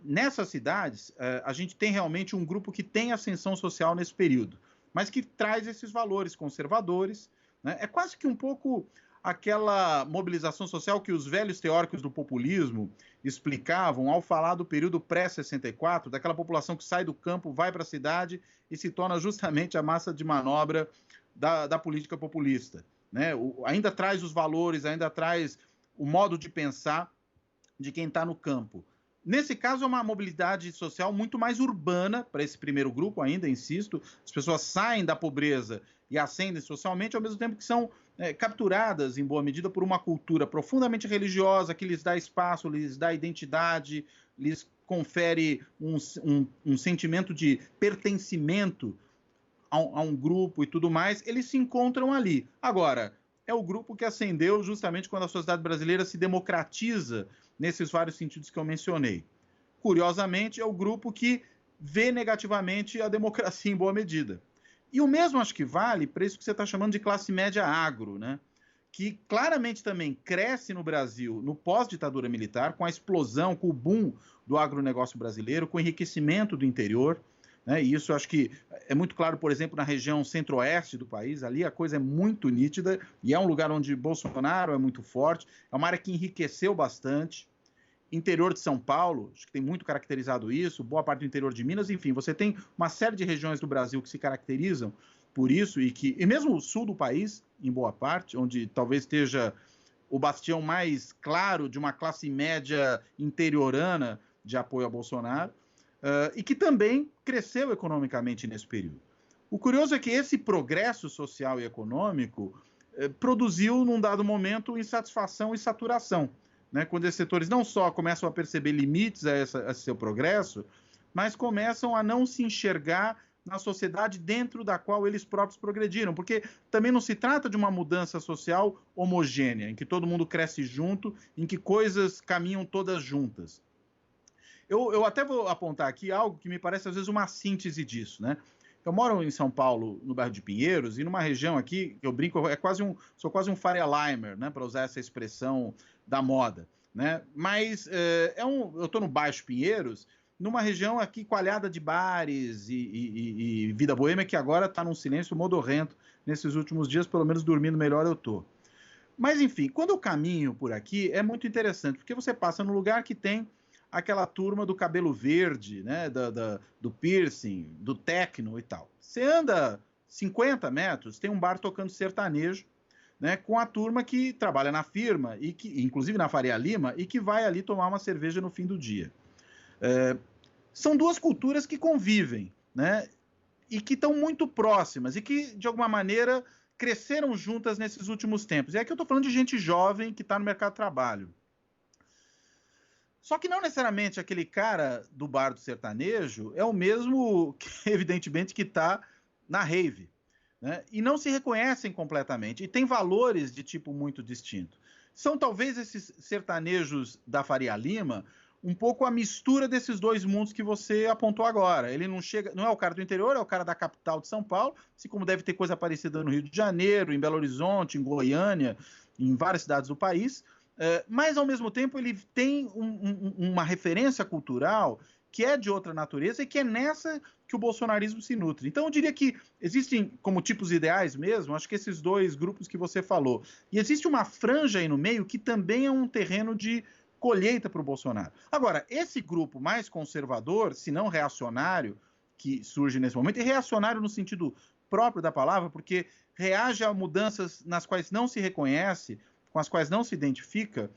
[SPEAKER 2] Nessas cidades, a gente tem realmente um grupo que tem ascensão social nesse período, mas que traz esses valores conservadores, né? É quase que um pouco aquela mobilização social que os velhos teóricos do populismo explicavam ao falar do período pré-64, daquela população que sai do campo, vai para a cidade e se torna justamente a massa de manobra da política populista. Né? Ainda traz os valores, ainda traz o modo de pensar de quem está no campo. Nesse caso, é uma mobilidade social muito mais urbana para esse primeiro grupo ainda, insisto. As pessoas saem da pobreza e ascendem socialmente, ao mesmo tempo que são capturadas, em boa medida, por uma cultura profundamente religiosa, que lhes dá espaço, lhes dá identidade, lhes confere um sentimento de pertencimento a um grupo e tudo mais. Eles se encontram ali. Agora, é o grupo que ascendeu justamente quando a sociedade brasileira se democratiza nesses vários sentidos que eu mencionei. Curiosamente, é o grupo que vê negativamente a democracia em boa medida. E o mesmo acho que vale para isso que você está chamando de classe média agro, né? Que claramente também cresce no Brasil no pós-ditadura militar, com a explosão, com o boom do agronegócio brasileiro, com o enriquecimento do interior. Né? E isso acho que é muito claro, por exemplo, na região centro-oeste do país. Ali a coisa é muito nítida e é um lugar onde Bolsonaro é muito forte. É uma área que enriqueceu bastante. Interior de São Paulo, acho que tem muito caracterizado isso, boa parte do interior de Minas, enfim, você tem uma série de regiões do Brasil que se caracterizam por isso e mesmo o sul do país, em boa parte, onde talvez esteja o bastião mais claro de uma classe média interiorana de apoio a Bolsonaro, e que também cresceu economicamente nesse período. O curioso é que esse progresso social e econômico produziu, num dado momento, insatisfação e saturação. Né, quando esses setores não só começam a perceber limites a esse seu progresso, mas começam a não se enxergar na sociedade dentro da qual eles próprios progrediram, porque também não se trata de uma mudança social homogênea, em que todo mundo cresce junto, em que coisas caminham todas juntas. Eu até vou apontar aqui algo que me parece, às vezes, uma síntese disso, né? Eu moro em São Paulo, no bairro de Pinheiros, e numa região aqui, eu brinco, sou quase um Faria Limer, né, para usar essa expressão da moda, né? Mas eu estou no Baixo Pinheiros, numa região aqui coalhada de bares e vida boêmia, que agora está num silêncio modorrento nesses últimos dias, pelo menos dormindo melhor eu estou. Mas, enfim, quando eu caminho por aqui, é muito interessante, porque você passa num lugar que tem aquela turma do cabelo verde, né, do piercing, do techno e tal. Você anda 50 metros, tem um bar tocando sertanejo, né, com a turma que trabalha na firma, e que, inclusive na Faria Lima, e que vai ali tomar uma cerveja no fim do dia. São duas culturas que convivem, né, e que estão muito próximas, e que, de alguma maneira, cresceram juntas nesses últimos tempos. E aqui eu estou falando de gente jovem que está no mercado de trabalho. Só que não necessariamente aquele cara do bar do sertanejo é o mesmo, evidentemente, que está na rave, né? E não se reconhecem completamente. E tem valores de tipo muito distinto. São talvez esses sertanejos da Faria Lima um pouco a mistura desses dois mundos que você apontou agora. Ele não é o cara do interior, é o cara da capital de São Paulo, assim como deve ter coisa parecida no Rio de Janeiro, em Belo Horizonte, em Goiânia, em várias cidades do país. Mas, ao mesmo tempo, ele tem uma referência cultural que é de outra natureza e que é nessa que o bolsonarismo se nutre. Então, eu diria que existem, como tipos ideais mesmo, acho que esses dois grupos que você falou. E existe uma franja aí no meio que também é um terreno de colheita para o Bolsonaro. Agora, esse grupo mais conservador, se não reacionário, que surge nesse momento, e reacionário no sentido próprio da palavra, porque reage a mudanças nas quais não se reconhece, com as quais não se identifica,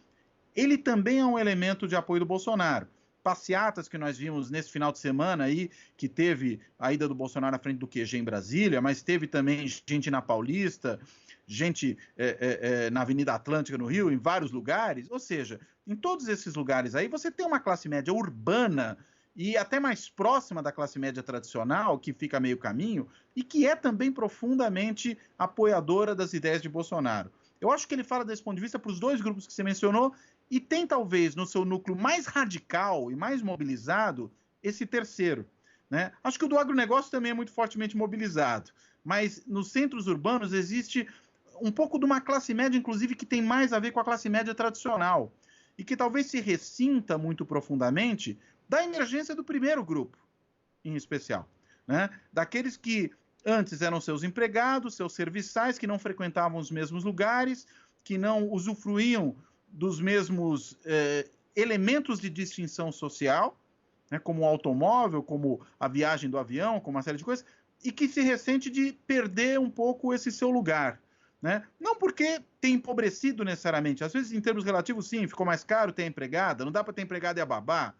[SPEAKER 2] ele também é um elemento de apoio do Bolsonaro. Passeatas que nós vimos nesse final de semana aí, que teve a ida do Bolsonaro à frente do QG em Brasília, mas teve também gente na Paulista, gente na Avenida Atlântica no Rio, em vários lugares. Ou seja, em todos esses lugares aí, você tem uma classe média urbana e até mais próxima da classe média tradicional, que fica a meio caminho, e que é também profundamente apoiadora das ideias de Bolsonaro. Eu acho que ele fala desse ponto de vista para os dois grupos que você mencionou e tem talvez no seu núcleo mais radical e mais mobilizado esse terceiro, né? Acho que o do agronegócio também é muito fortemente mobilizado, mas nos centros urbanos existe um pouco de uma classe média, inclusive, que tem mais a ver com a classe média tradicional e que talvez se ressinta muito profundamente da emergência do primeiro grupo, em especial, né? Daqueles que antes eram seus empregados, seus serviçais, que não frequentavam os mesmos lugares, que não usufruíam dos mesmos elementos de distinção social, né, como o automóvel, como a viagem do avião, como uma série de coisas, e que se ressente de perder um pouco esse seu lugar, né? Não porque tem empobrecido necessariamente, às vezes em termos relativos sim, ficou mais caro ter empregada, não dá para ter empregada e a babá,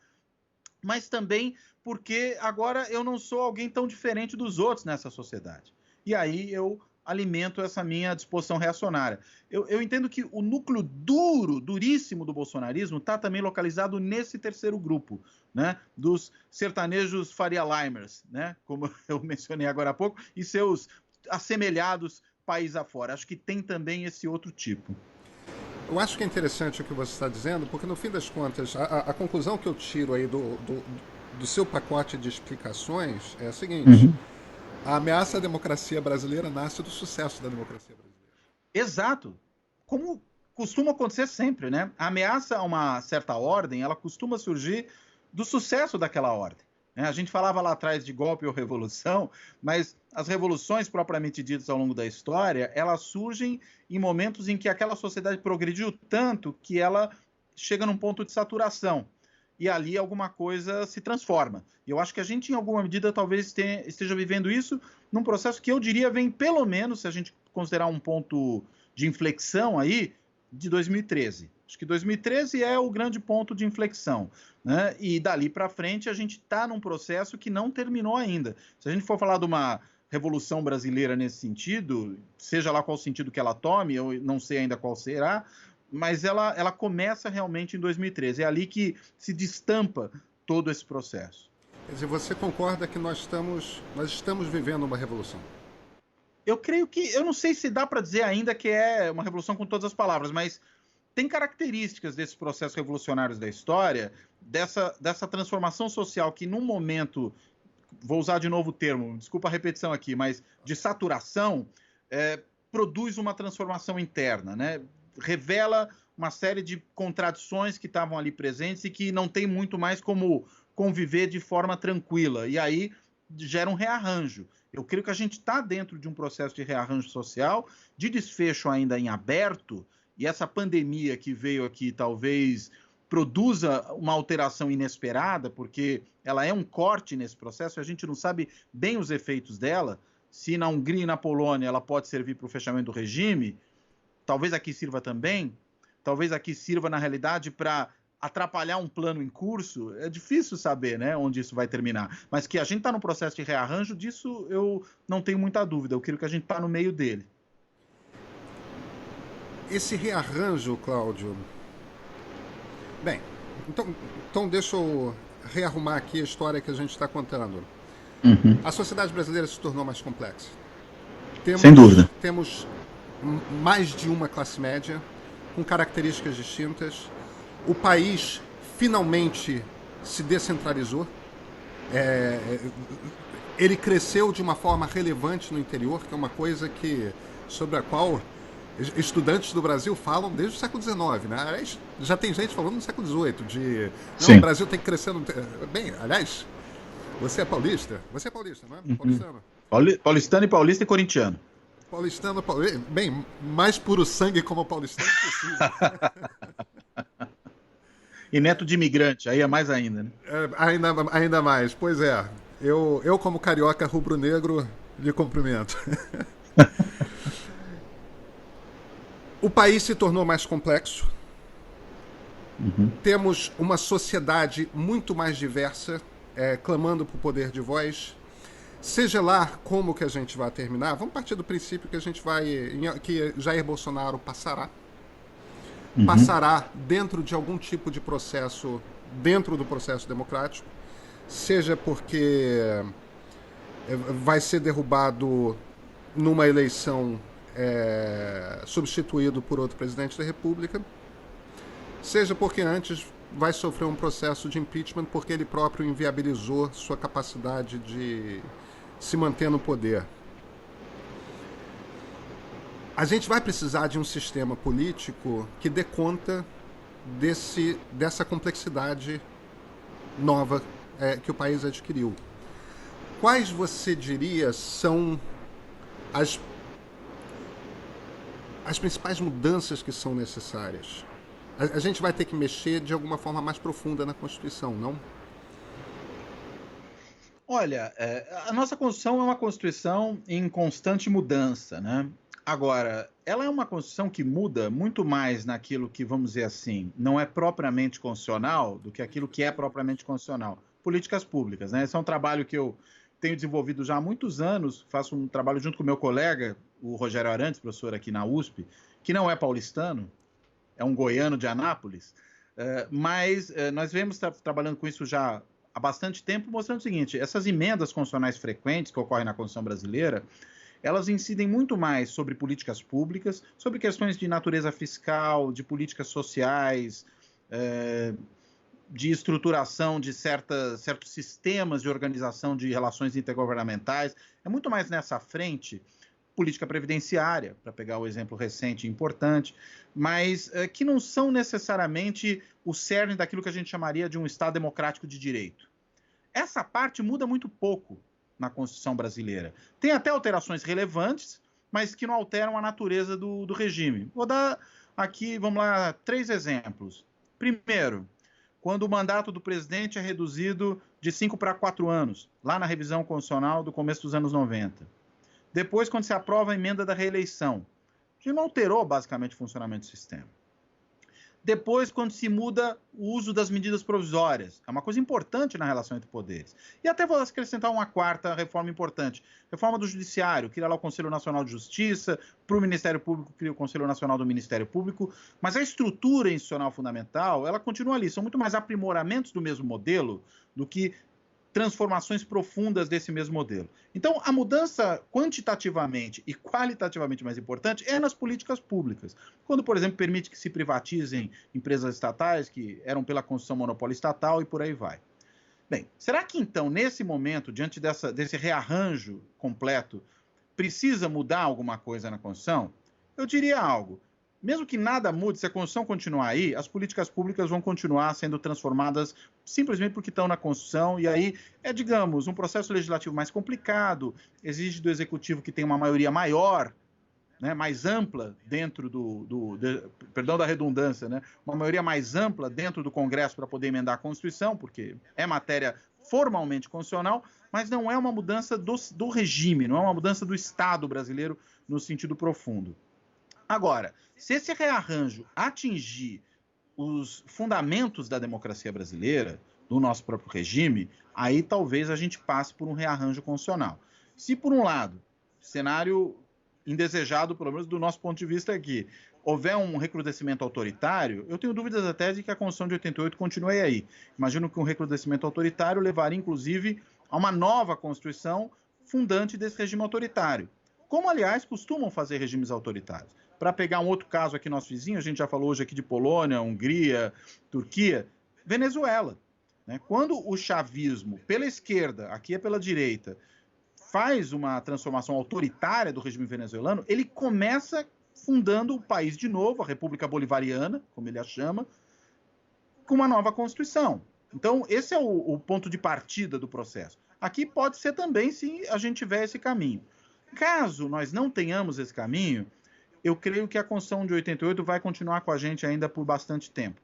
[SPEAKER 2] mas também porque agora eu não sou alguém tão diferente dos outros nessa sociedade. E aí eu alimento essa minha disposição reacionária. Eu entendo que o núcleo duríssimo do bolsonarismo está também localizado nesse terceiro grupo, né? Dos sertanejos Faria Limers, né? Como eu mencionei agora há pouco, e seus assemelhados país afora. Acho que tem também esse outro tipo.
[SPEAKER 1] Eu acho que é interessante o que você está dizendo, porque no fim das contas, a conclusão que eu tiro aí do seu pacote de explicações é a seguinte: a ameaça à democracia brasileira nasce do sucesso da democracia brasileira.
[SPEAKER 2] Exato. Como costuma acontecer sempre, né? A ameaça a uma certa ordem, ela costuma surgir do sucesso daquela ordem. A gente falava lá atrás de golpe ou revolução, mas as revoluções propriamente ditas ao longo da história, elas surgem em momentos em que aquela sociedade progrediu tanto que ela chega num ponto de saturação. E ali alguma coisa se transforma. E eu acho que a gente, em alguma medida, talvez esteja vivendo isso num processo que eu diria vem, pelo menos, se a gente considerar um ponto de inflexão aí, de 2013. Acho que 2013 é o grande ponto de inflexão, né? E dali para frente a gente está num processo que não terminou ainda. Se a gente for falar de uma revolução brasileira nesse sentido, seja lá qual sentido que ela tome, eu não sei ainda qual será, mas ela começa realmente em 2013. É ali que se destampa todo esse processo.
[SPEAKER 1] Quer dizer, você concorda que nós estamos vivendo uma revolução?
[SPEAKER 2] Eu creio que, eu não sei se dá para dizer ainda que é uma revolução com todas as palavras, mas tem características desses processos revolucionários da história, dessa transformação social que num momento, vou usar de novo o termo, desculpa a repetição aqui, mas de saturação, produz uma transformação interna, né? Revela uma série de contradições que estavam ali presentes e que não tem muito mais como conviver de forma tranquila. E aí gera um rearranjo. Eu creio que a gente está dentro de um processo de rearranjo social, de desfecho ainda em aberto, e essa pandemia que veio aqui talvez produza uma alteração inesperada, porque ela é um corte nesse processo, e a gente não sabe bem os efeitos dela. Se na Hungria e na Polônia ela pode servir para o fechamento do regime, talvez aqui sirva também, talvez aqui sirva na realidade para atrapalhar um plano em curso. É difícil saber, né, onde isso vai terminar, mas que a gente está no processo de rearranjo, disso eu não tenho muita dúvida. Eu creio que a gente está no meio dele.
[SPEAKER 1] Esse rearranjo, Cláudio. Bem, então deixa eu rearrumar aqui a história que a gente está contando.
[SPEAKER 2] Uhum.
[SPEAKER 1] A sociedade brasileira se tornou mais complexa.
[SPEAKER 2] Sem dúvida.
[SPEAKER 1] Temos mais de uma classe média, com características distintas. O país finalmente se descentralizou. Ele cresceu de uma forma relevante no interior, que é uma coisa sobre a qual estudantes do Brasil falam desde o século XIX, né? Aliás, já tem gente falando no século XVIII o Brasil tem que crescer. Bem, aliás, você é paulista? Você é paulista, não é?
[SPEAKER 2] Uhum.
[SPEAKER 1] Paulistano.
[SPEAKER 2] Paulistano e paulista e corintiano.
[SPEAKER 1] Paulistano, bem, mais puro sangue como paulistano possível.
[SPEAKER 2] E neto de imigrante, aí é mais ainda, né?
[SPEAKER 1] Ainda mais, pois é. Eu como carioca rubro-negro, lhe cumprimento. O país se tornou mais complexo.
[SPEAKER 2] Uhum.
[SPEAKER 1] Temos uma sociedade muito mais diversa, clamando por poder de voz. Seja lá como que a gente vai terminar, vamos partir do princípio que Jair Bolsonaro passará.
[SPEAKER 2] Uhum.
[SPEAKER 1] Passará dentro de algum tipo de processo, dentro do processo democrático, seja porque vai ser derrubado numa eleição, substituído por outro presidente da República, seja porque antes vai sofrer um processo de impeachment porque ele próprio inviabilizou sua capacidade de se manter no poder. A gente vai precisar de um sistema político que dê conta dessa complexidade nova que o país adquiriu. Quais você diria são as principais mudanças que são necessárias? A gente vai ter que mexer de alguma forma mais profunda na Constituição, não?
[SPEAKER 2] Olha, a nossa Constituição é uma Constituição em constante mudança, né? Agora, ela é uma Constituição que muda muito mais naquilo que, vamos dizer assim, não é propriamente constitucional do que aquilo que é propriamente constitucional. Políticas públicas, né? Esse é um trabalho que eu tenho desenvolvido já há muitos anos, faço um trabalho junto com o meu colega, o Rogério Arantes, professor aqui na USP, que não é paulistano, é um goiano de Anápolis, mas nós vemos trabalhando com isso já há bastante tempo, mostrando o seguinte: essas emendas constitucionais frequentes que ocorrem na Constituição brasileira, elas incidem muito mais sobre políticas públicas, sobre questões de natureza fiscal, de políticas sociais, de estruturação de certos sistemas de organização de relações intergovernamentais. É muito mais nessa frente, política previdenciária, para pegar o exemplo recente e importante, mas que não são necessariamente o cerne daquilo que a gente chamaria de um Estado democrático de direito. Essa parte muda muito pouco na Constituição brasileira. Tem até alterações relevantes, mas que não alteram a natureza do regime. Vou dar aqui, vamos lá, 3 exemplos. Primeiro, quando o mandato do presidente é reduzido de 5 para 4 anos, lá na revisão constitucional do começo dos anos 90. Depois, quando se aprova a emenda da reeleição, que não alterou basicamente o funcionamento do sistema. Depois, quando se muda o uso das medidas provisórias, é uma coisa importante na relação entre poderes. E até vou acrescentar uma quarta reforma importante, reforma do Judiciário, cria lá o Conselho Nacional de Justiça, para o Ministério Público cria o Conselho Nacional do Ministério Público, mas a estrutura institucional fundamental, ela continua ali, são muito mais aprimoramentos do mesmo modelo do que transformações profundas desse mesmo modelo. Então, a mudança quantitativamente e qualitativamente mais importante é nas políticas públicas. Quando, por exemplo, permite que se privatizem empresas estatais que eram pela construção monopólio estatal e por aí vai. Bem, será que então, nesse momento, diante desse rearranjo completo, precisa mudar alguma coisa na Constituição? Eu diria algo. Mesmo que nada mude, se a Constituição continuar aí, as políticas públicas vão continuar sendo transformadas simplesmente porque estão na Constituição, e aí digamos, um processo legislativo mais complicado, exige do Executivo que tenha uma maioria maior, né, mais ampla dentro perdão da redundância, né, uma maioria mais ampla dentro do Congresso para poder emendar a Constituição, porque é matéria formalmente constitucional, mas não é uma mudança do regime, não é uma mudança do Estado brasileiro no sentido profundo. Agora, se esse rearranjo atingir os fundamentos da democracia brasileira, do nosso próprio regime, aí talvez a gente passe por um rearranjo constitucional. Se, por um lado, cenário indesejado, pelo menos do nosso ponto de vista aqui, houver um recrudescimento autoritário, eu tenho dúvidas até de que a Constituição de 88 continue aí. Imagino que um recrudescimento autoritário levaria, inclusive, a uma nova Constituição fundante desse regime autoritário. Como, aliás, costumam fazer regimes autoritários. Para pegar um outro caso aqui, nosso vizinho, a gente já falou hoje aqui de Polônia, Hungria, Turquia, Venezuela. Né? Quando o chavismo, pela esquerda, aqui é pela direita, faz uma transformação autoritária do regime venezuelano, ele começa fundando o país de novo, a República Bolivariana, como ele a chama, com uma nova Constituição. Então, esse é o ponto de partida do processo. Aqui pode ser também se a gente tiver esse caminho. Caso nós não tenhamos esse caminho, eu creio que a Constituição de 88 vai continuar com a gente ainda por bastante tempo.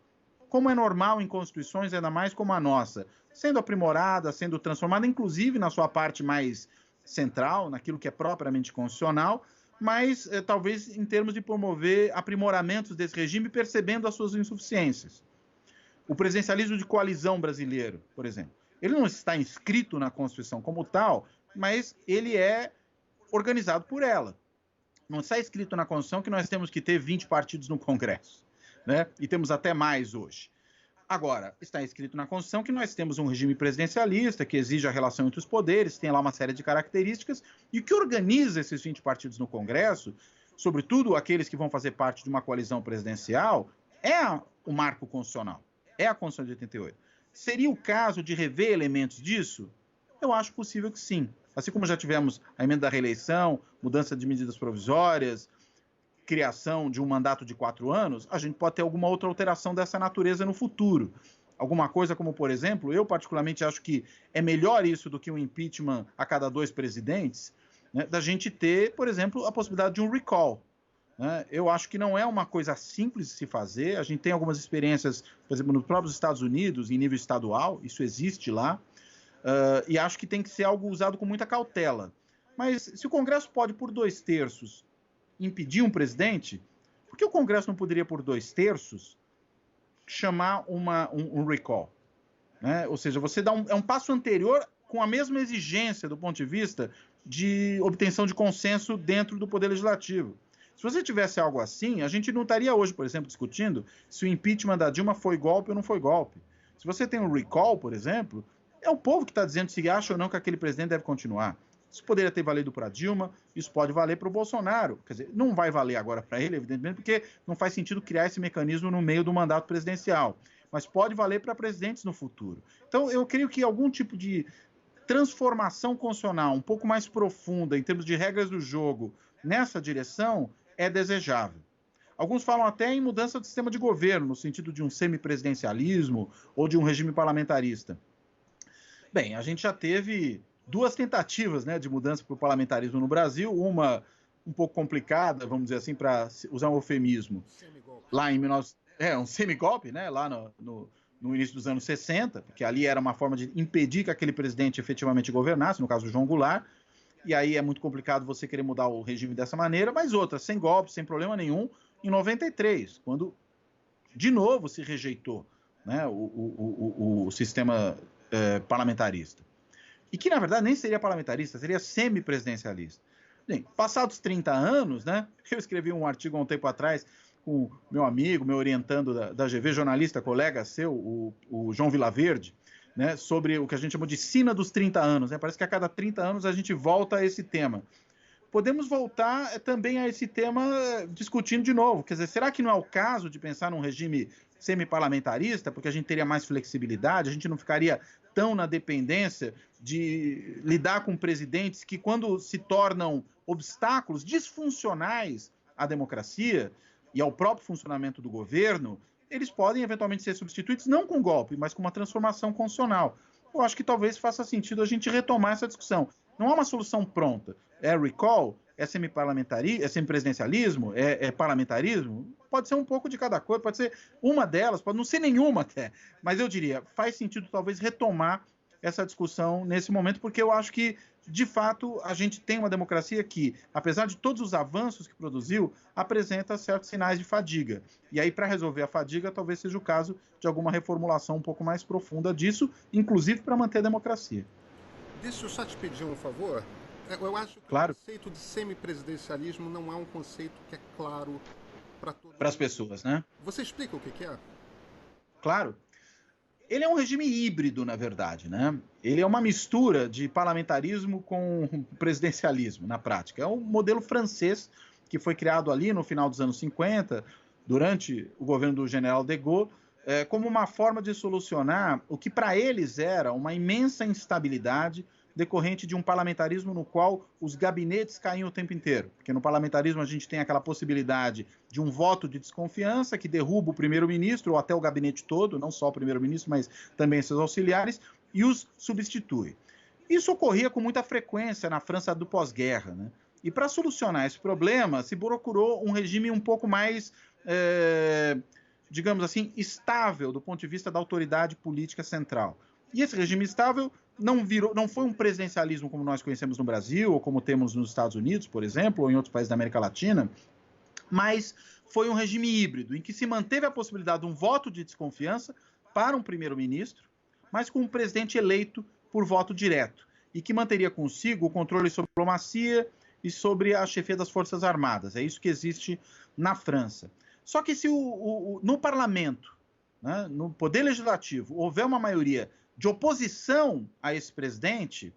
[SPEAKER 2] Como é normal em constituições, ainda mais como a nossa, sendo aprimorada, sendo transformada, inclusive na sua parte mais central, naquilo que é propriamente constitucional, mas talvez em termos de promover aprimoramentos desse regime, percebendo as suas insuficiências. O presidencialismo de coalizão brasileiro, por exemplo, ele não está inscrito na Constituição como tal, mas ele é organizado por ela. Não está escrito na Constituição que nós temos que ter 20 partidos no Congresso, né? E temos até mais hoje. Agora, está escrito na Constituição que nós temos um regime presidencialista que exige a relação entre os poderes, tem lá uma série de características, e o que organiza esses 20 partidos no Congresso, sobretudo aqueles que vão fazer parte de uma coalizão presidencial, é o marco constitucional, é a Constituição de 88. Seria o caso de rever elementos disso? Eu acho possível que sim. Assim como já tivemos a emenda da reeleição, mudança de medidas provisórias, criação de um mandato de 4 anos, a gente pode ter alguma outra alteração dessa natureza no futuro. Alguma coisa como, por exemplo, eu particularmente acho que é melhor isso do que um impeachment a cada 2 presidentes, né, da gente ter, por exemplo, a possibilidade de um recall. Né? Eu acho que não é uma coisa simples de se fazer, a gente tem algumas experiências, por exemplo, nos próprios Estados Unidos, em nível estadual, isso existe lá, e acho que tem que ser algo usado com muita cautela. Mas se o Congresso pode, por 2/3, impedir um presidente, por que o Congresso não poderia, por 2/3, chamar um recall? Né? Ou seja, você dá um passo anterior com a mesma exigência do ponto de vista de obtenção de consenso dentro do Poder Legislativo. Se você tivesse algo assim, a gente não estaria hoje, por exemplo, discutindo se o impeachment da Dilma foi golpe ou não foi golpe. Se você tem um recall, por exemplo, é o povo que está dizendo se acha ou não que aquele presidente deve continuar. Isso poderia ter valido para Dilma, isso pode valer para o Bolsonaro. Quer dizer, não vai valer agora para ele, evidentemente, porque não faz sentido criar esse mecanismo no meio do mandato presidencial. Mas pode valer para presidentes no futuro. Então, eu creio que algum tipo de transformação constitucional um pouco mais profunda em termos de regras do jogo nessa direção é desejável. Alguns falam até em mudança do sistema de governo, no sentido de um semipresidencialismo ou de um regime parlamentarista. Bem, a gente já teve 2 tentativas, né, de mudança para o parlamentarismo no Brasil, uma um pouco complicada, vamos dizer assim, para usar um eufemismo, lá em 19... um semigolpe, né, lá no início dos anos 60, porque ali era uma forma de impedir que aquele presidente efetivamente governasse, no caso do João Goulart, e aí é muito complicado você querer mudar o regime dessa maneira, mas outra, sem golpe, sem problema nenhum, em 93, quando de novo se rejeitou, né, o sistema parlamentarista. E que, na verdade, nem seria parlamentarista, seria semipresidencialista. Bem, passados 30 anos, né, eu escrevi um artigo há um tempo atrás com meu amigo, meu orientando da GV, jornalista, colega seu, o João Vilaverde, né, sobre o que a gente chamou de sina dos 30 anos. Né? Parece que a cada 30 anos a gente volta a esse tema. Podemos voltar também a esse tema discutindo de novo. Quer dizer, será que não é o caso de pensar num regime semi-parlamentarista, porque a gente teria mais flexibilidade, a gente não ficaria tão na dependência de lidar com presidentes que, quando se tornam obstáculos disfuncionais à democracia e ao próprio funcionamento do governo, eles podem eventualmente ser substituídos, não com golpe, mas com uma transformação constitucional. Eu acho que talvez faça sentido a gente retomar essa discussão. Não há uma solução pronta. É recall? É semi-parlamentarismo? É semi-presidencialismo? É parlamentarismo? Pode ser um pouco de cada coisa, pode ser uma delas, pode não ser nenhuma até. Mas eu diria, faz sentido talvez retomar essa discussão nesse momento, porque eu acho que, de fato, a gente tem uma democracia que, apesar de todos os avanços que produziu, apresenta certos sinais de fadiga. E aí, para resolver a fadiga, talvez seja o caso de alguma reformulação um pouco mais profunda disso, inclusive para manter a democracia.
[SPEAKER 1] Deixa eu só te pedir um favor. Eu acho que
[SPEAKER 2] claro.
[SPEAKER 1] O conceito de semipresidencialismo não é um conceito que é claro para todas
[SPEAKER 2] as pessoas, né?
[SPEAKER 1] Você explica o que é?
[SPEAKER 2] Claro. Ele é um regime híbrido, na verdade, né? Ele é uma mistura de parlamentarismo com presidencialismo, na prática. É um modelo francês que foi criado ali no final dos anos 50, durante o governo do general de Gaulle, como uma forma de solucionar o que para eles era uma imensa instabilidade decorrente de um parlamentarismo no qual os gabinetes caíam o tempo inteiro. Porque no parlamentarismo a gente tem aquela possibilidade de um voto de desconfiança que derruba o primeiro-ministro, ou até o gabinete todo, não só o primeiro-ministro, mas também seus auxiliares, e os substitui. Isso ocorria com muita frequência na França do pós-guerra, né? E para solucionar esse problema, se procurou um regime um pouco mais, digamos assim, estável do ponto de vista da autoridade política central. E esse regime estável não foi um presidencialismo como nós conhecemos no Brasil, ou como temos nos Estados Unidos, por exemplo, ou em outros países da América Latina, mas foi um regime híbrido, em que se manteve a possibilidade de um voto de desconfiança para um primeiro-ministro, mas com um presidente eleito por voto direto, e que manteria consigo o controle sobre a diplomacia e sobre a chefia das Forças Armadas. É isso que existe na França. Só que se no parlamento, né, no poder legislativo, houver uma maioria de oposição a esse presidente,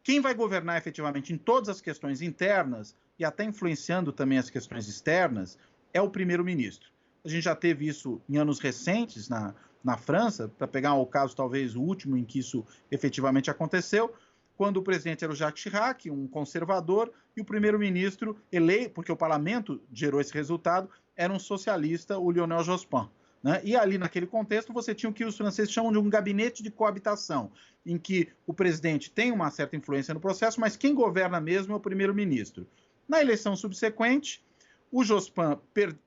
[SPEAKER 2] quem vai governar efetivamente em todas as questões internas e até influenciando também as questões externas é o primeiro-ministro. A gente já teve isso em anos recentes na França, para pegar o caso talvez o último em que isso efetivamente aconteceu, quando o presidente era o Jacques Chirac, um conservador, e o primeiro-ministro eleito, porque o parlamento gerou esse resultado, era um socialista, o Lionel Jospin. Né? E ali, naquele contexto, você tinha o que os franceses chamam de um gabinete de coabitação, em que o presidente tem uma certa influência no processo, mas quem governa mesmo é o primeiro-ministro. Na eleição subsequente, o Jospin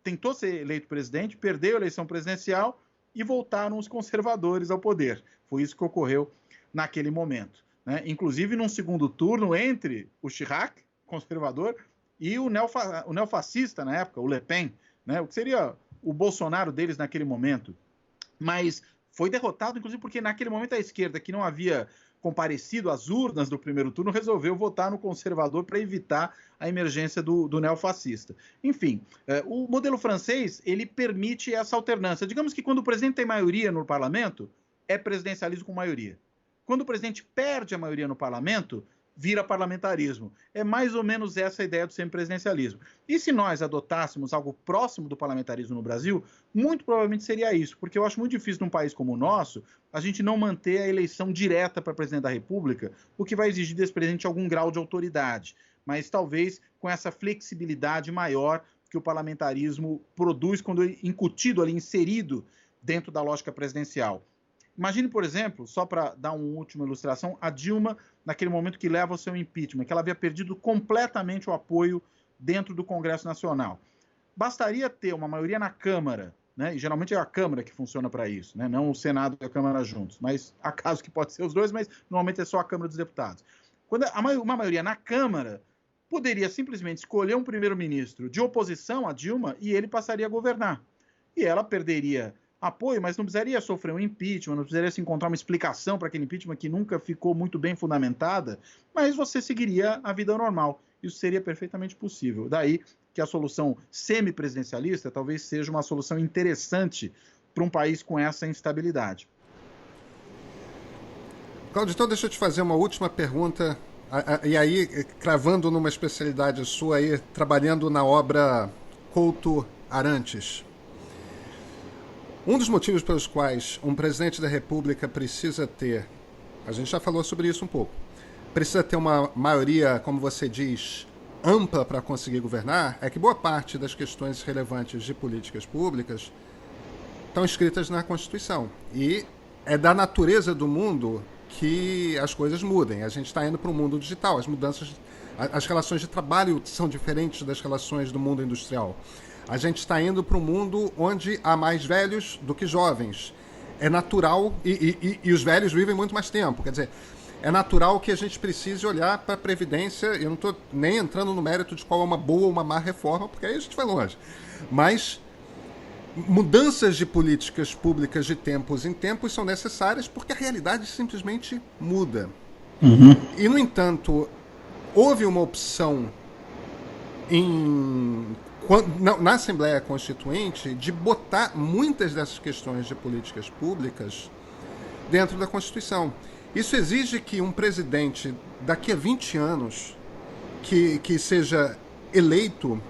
[SPEAKER 2] tentou ser eleito presidente, perdeu a eleição presidencial e voltaram os conservadores ao poder. Foi isso que ocorreu naquele momento. Né? Inclusive, num segundo turno, entre o Chirac, conservador, e o neofascista, na época, o Le Pen, né? O que seria o Bolsonaro deles naquele momento. Mas foi derrotado, inclusive, porque naquele momento a esquerda, que não havia comparecido às urnas do primeiro turno, resolveu votar no conservador para evitar a emergência do neofascista. Enfim, o modelo francês, ele permite essa alternância. Digamos que quando o presidente tem maioria no parlamento, é presidencialismo com maioria. Quando o presidente perde a maioria no parlamento, vira parlamentarismo. É mais ou menos essa a ideia do semipresidencialismo. E se nós adotássemos algo próximo do parlamentarismo no Brasil, muito provavelmente seria isso, porque eu acho muito difícil num país como o nosso a gente não manter a eleição direta para presidente da República, o que vai exigir desse presidente algum grau de autoridade, mas talvez com essa flexibilidade maior que o parlamentarismo produz quando é incutido ali, inserido dentro da lógica presidencial. Imagine, por exemplo, só para dar uma última ilustração, a Dilma, naquele momento que leva ao seu impeachment, que ela havia perdido completamente o apoio dentro do Congresso Nacional. Bastaria ter uma maioria na Câmara, né? E geralmente é a Câmara que funciona para isso, né? Não o Senado e a Câmara juntos, mas há casos que pode ser os dois, mas normalmente é só a Câmara dos Deputados. Quando uma maioria na Câmara poderia simplesmente escolher um primeiro-ministro de oposição a Dilma e ele passaria a governar. E ela perderia apoio, mas não precisaria sofrer um impeachment, não precisaria se encontrar uma explicação para aquele impeachment que nunca ficou muito bem fundamentada, mas você seguiria a vida normal. Isso seria perfeitamente possível. Daí que a solução semipresidencialista talvez seja uma solução interessante para um país com essa instabilidade.
[SPEAKER 1] Cláudio, então deixa eu te fazer uma última pergunta, e aí, cravando numa especialidade sua aí, trabalhando na obra Couto Arantes. Um dos motivos pelos quais um presidente da República precisa ter, a gente já falou sobre isso um pouco, precisa ter uma maioria, como você diz, ampla para conseguir governar, é que boa parte das questões relevantes de políticas públicas estão escritas na Constituição. E é da natureza do mundo que as coisas mudem. A gente está indo para um mundo digital. As mudanças, as relações de trabalho são diferentes das relações do mundo industrial. A gente está indo para um mundo onde há mais velhos do que jovens. É natural, e os velhos vivem muito mais tempo. Quer dizer, é natural que a gente precise olhar para a Previdência. Eu não estou nem entrando no mérito de qual é uma boa ou uma má reforma, porque aí a gente vai longe. Mas mudanças de políticas públicas de tempos em tempos são necessárias porque a realidade simplesmente muda.
[SPEAKER 2] Uhum.
[SPEAKER 1] E, no entanto, houve uma opção na Assembleia Constituinte de botar muitas dessas questões de políticas públicas dentro da Constituição. Isso exige que um presidente, daqui a 20 anos, que seja eleito,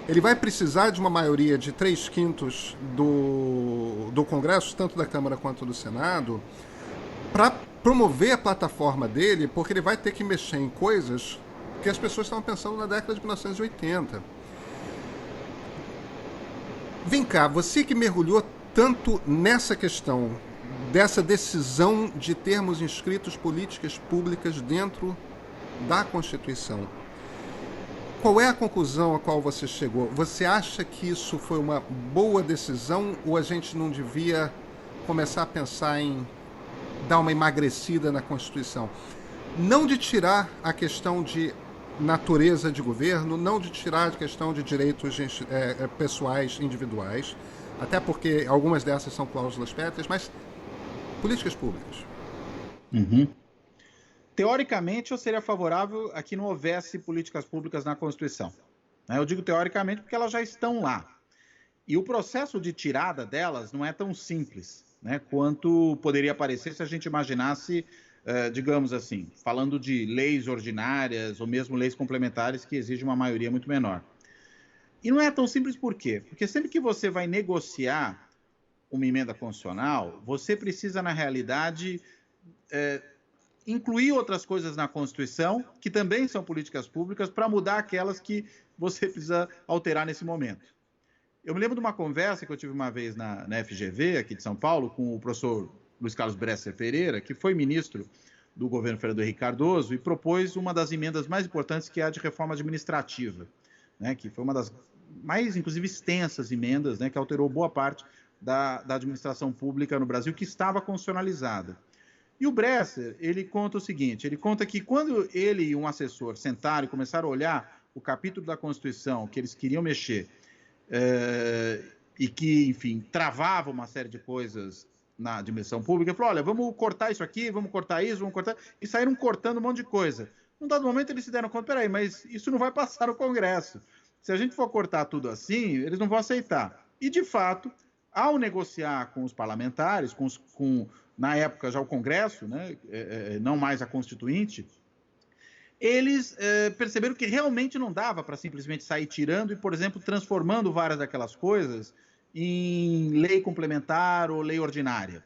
[SPEAKER 1] ele vai precisar de uma maioria de 3/5 do Congresso, tanto da Câmara quanto do Senado, para promover a plataforma dele, porque ele vai ter que mexer em coisas que as pessoas estavam pensando na década de 1980. Vem cá, você que mergulhou tanto nessa questão, dessa decisão de termos inscritos políticas públicas dentro da Constituição, qual é a conclusão a qual você chegou? Você acha que isso foi uma boa decisão ou a gente não devia começar a pensar em dar uma emagrecida na Constituição? Não de tirar a questão de natureza de governo, não de tirar a questão de direitos pessoais individuais, até porque algumas dessas são cláusulas pétreas, mas políticas públicas.
[SPEAKER 2] Uhum. Teoricamente, eu seria favorável a que não houvesse políticas públicas na Constituição. Eu digo teoricamente porque elas já estão lá. E o processo de tirada delas não é tão simples, quanto poderia parecer se a gente imaginasse, digamos assim, falando de leis ordinárias ou mesmo leis complementares que exigem uma maioria muito menor. E não é tão simples por quê? Porque sempre que você vai negociar uma emenda constitucional, você precisa, na realidade, incluir outras coisas na Constituição, que também são políticas públicas, para mudar aquelas que você precisa alterar nesse momento. Eu me lembro de uma conversa que eu tive uma vez na FGV, aqui de São Paulo, com o professor Luiz Carlos Bresser Pereira, que foi ministro do governo Fernando Henrique Cardoso, e propôs uma das emendas mais importantes, que é a de reforma administrativa, que foi uma das mais, inclusive, extensas emendas, que alterou boa parte da administração pública no Brasil, que estava constitucionalizada. E o Bresser, ele conta o seguinte, ele conta que quando ele e um assessor sentaram e começaram a olhar o capítulo da Constituição que eles queriam mexer, e que, enfim, travava uma série de coisas na administração pública, falou, olha, vamos cortar isso aqui, vamos cortar isso, vamos cortar... E saíram cortando um monte de coisa. Num dado momento eles se deram conta, peraí, mas isso não vai passar no Congresso. Se a gente for cortar tudo assim, eles não vão aceitar. E, de fato, ao negociar com os parlamentares, na época já o Congresso, não mais a Constituinte, eles perceberam que realmente não dava para simplesmente sair tirando e, por exemplo, transformando várias daquelas coisas em lei complementar ou lei ordinária.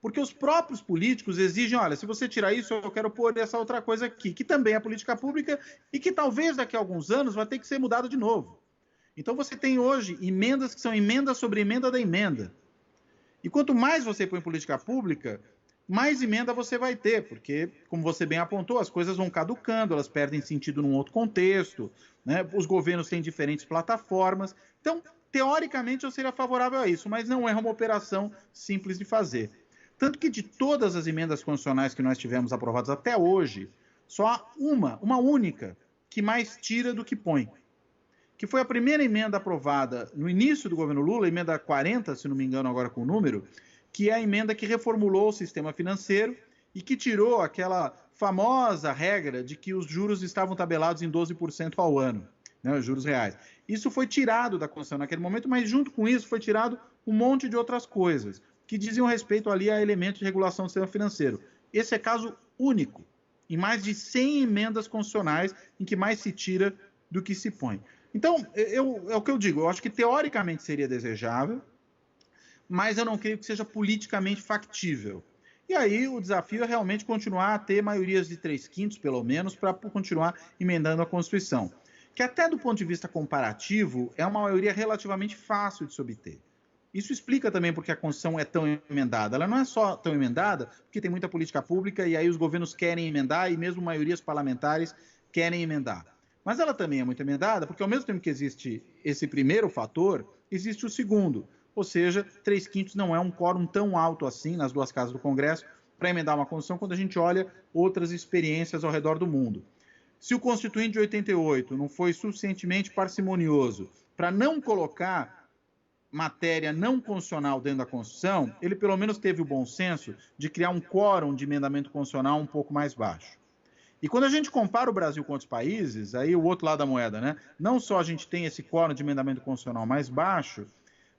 [SPEAKER 2] Porque os próprios políticos exigem, olha, se você tirar isso, eu quero pôr essa outra coisa aqui, que também é política pública e que talvez daqui a alguns anos vai ter que ser mudada de novo. Então você tem hoje emendas que são emenda sobre emenda da emenda. E quanto mais você põe política pública, mais emenda você vai ter, porque, como você bem apontou, as coisas vão caducando, elas perdem sentido num outro contexto, os governos têm diferentes plataformas. Então, teoricamente, eu seria favorável a isso, mas não é uma operação simples de fazer. Tanto que de todas as emendas constitucionais que nós tivemos aprovadas até hoje, só há uma única, que mais tira do que põe. Que foi a primeira emenda aprovada no início do governo Lula, a emenda 40, se não me engano agora com o número, que é a emenda que reformulou o sistema financeiro e que tirou aquela famosa regra de que os juros estavam tabelados em 12% ao ano, os juros reais. Isso foi tirado da Constituição naquele momento, mas junto com isso foi tirado um monte de outras coisas que diziam respeito ali a elementos de regulação do sistema financeiro. Esse é caso único, em mais de 100 emendas constitucionais, em que mais se tira do que se põe. Então, é o que eu digo, eu acho que teoricamente seria desejável, mas eu não creio que seja politicamente factível. E aí o desafio é realmente continuar a ter maiorias de 3/5, pelo menos, para continuar emendando a Constituição. Que até do ponto de vista comparativo, é uma maioria relativamente fácil de se obter. Isso explica também porque a Constituição é tão emendada. Ela não é só tão emendada porque tem muita política pública e aí os governos querem emendar e mesmo maiorias parlamentares querem emendar. Mas ela também é muito emendada porque ao mesmo tempo que existe esse primeiro fator, existe o segundo. Ou seja, 3/5 não é um quórum tão alto assim nas duas casas do Congresso para emendar uma Constituição quando a gente olha outras experiências ao redor do mundo. Se o Constituinte de 88 não foi suficientemente parcimonioso para não colocar matéria não constitucional dentro da Constituição, ele pelo menos teve o bom senso de criar um quórum de emendamento constitucional um pouco mais baixo. E quando a gente compara o Brasil com outros países, aí o outro lado da moeda, né? Não só a gente tem esse quórum de emendamento constitucional mais baixo,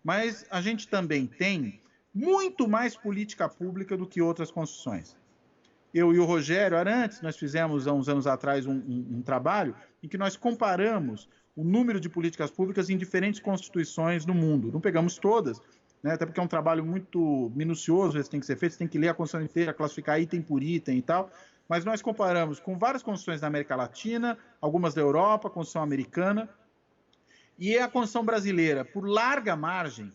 [SPEAKER 2] mas a gente também tem muito mais política pública do que outras constituições. Eu e o Rogério Arantes, nós fizemos há uns anos atrás um trabalho em que nós comparamos o número de políticas públicas em diferentes constituições no mundo. Não pegamos todas, né, até porque é um trabalho muito minucioso, esse tem que ser feito, você tem que ler a Constituição inteira, classificar item por item e tal, mas nós comparamos com várias constituições da América Latina, algumas da Europa, a Constituição americana, e a Constituição brasileira, por larga margem,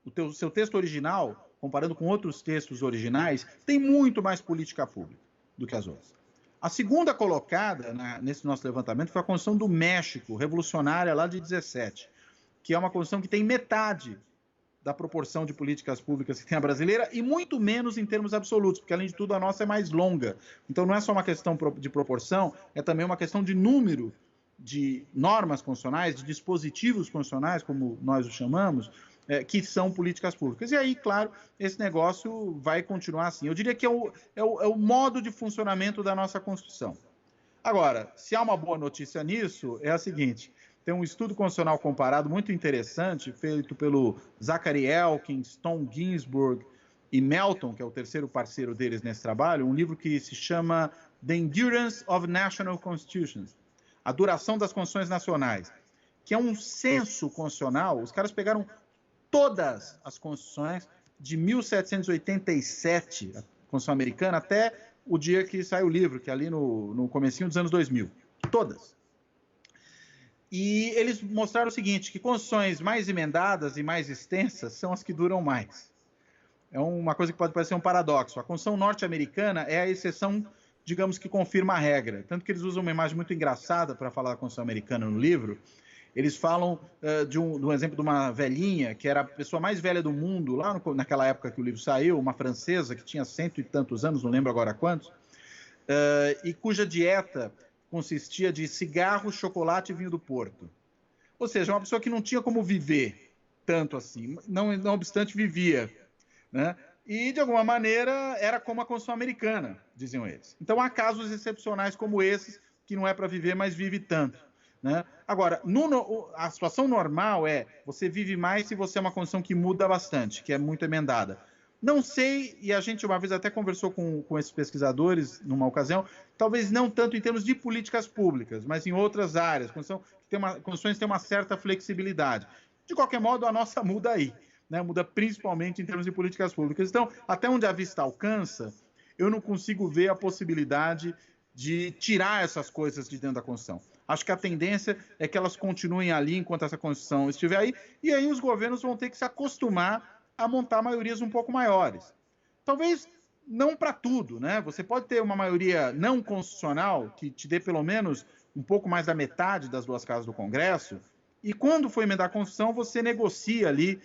[SPEAKER 2] o seu texto original, comparando com outros textos originais, tem muito mais política pública do que as outras. A segunda colocada nesse nosso levantamento foi a Constituição do México, revolucionária lá de 17, que é uma Constituição que tem metade da proporção de políticas públicas que tem a brasileira e muito menos em termos absolutos, porque além de tudo a nossa é mais longa. Então não é só uma questão de proporção, é também uma questão de número de normas constitucionais, de dispositivos constitucionais, como nós os chamamos, que são políticas públicas. E aí, claro, esse negócio vai continuar assim. Eu diria que é o modo de funcionamento da nossa Constituição. Agora, se há uma boa notícia nisso, é a seguinte: tem um estudo constitucional comparado muito interessante, feito pelo Zachary Elkins, Tom Ginsburg e Melton, que é o terceiro parceiro deles nesse trabalho, um livro que se chama The Endurance of National Constitutions, a duração das constituições nacionais, que é um censo constitucional. Os caras pegaram todas as constituições de 1787, a Constituição Americana, até o dia que saiu o livro, que é ali no comecinho dos anos 2000. Todas. E eles mostraram o seguinte, que constituições mais emendadas e mais extensas são as que duram mais. É uma coisa que pode parecer um paradoxo. A Constituição norte-americana é a exceção, digamos, que confirma a regra. Tanto que eles usam uma imagem muito engraçada para falar da Constituição americana no livro. Eles falam de um exemplo de uma velhinha, que era a pessoa mais velha do mundo, lá naquela época que o livro saiu, uma francesa que tinha 100 e tantos anos, não lembro agora quantos, e cuja dieta consistia de cigarro, chocolate e vinho do Porto. Ou seja, uma pessoa que não tinha como viver tanto assim, não obstante vivia, né? E, de alguma maneira, era como a Constituição americana, diziam eles. Então, há casos excepcionais como esses, que não é para viver, mas vive tanto. Né? Agora, a situação normal é você vive mais se você é uma Constituição que muda bastante, que é muito emendada. Não sei, e a gente uma vez até conversou com esses pesquisadores numa ocasião, talvez não tanto em termos de políticas públicas, mas em outras áreas. Constituições têm uma certa flexibilidade. De qualquer modo, a nossa muda aí, né? Muda principalmente em termos de políticas públicas. Então, até onde a vista alcança, eu não consigo ver a possibilidade de tirar essas coisas de dentro da Constituição. Acho que a tendência é que elas continuem ali enquanto essa Constituição estiver aí, e aí os governos vão ter que se acostumar a montar maiorias um pouco maiores. Talvez não para tudo, né? Você pode ter uma maioria não constitucional que te dê pelo menos um pouco mais da metade das duas casas do Congresso, e quando for emendar a Constituição, você negocia ali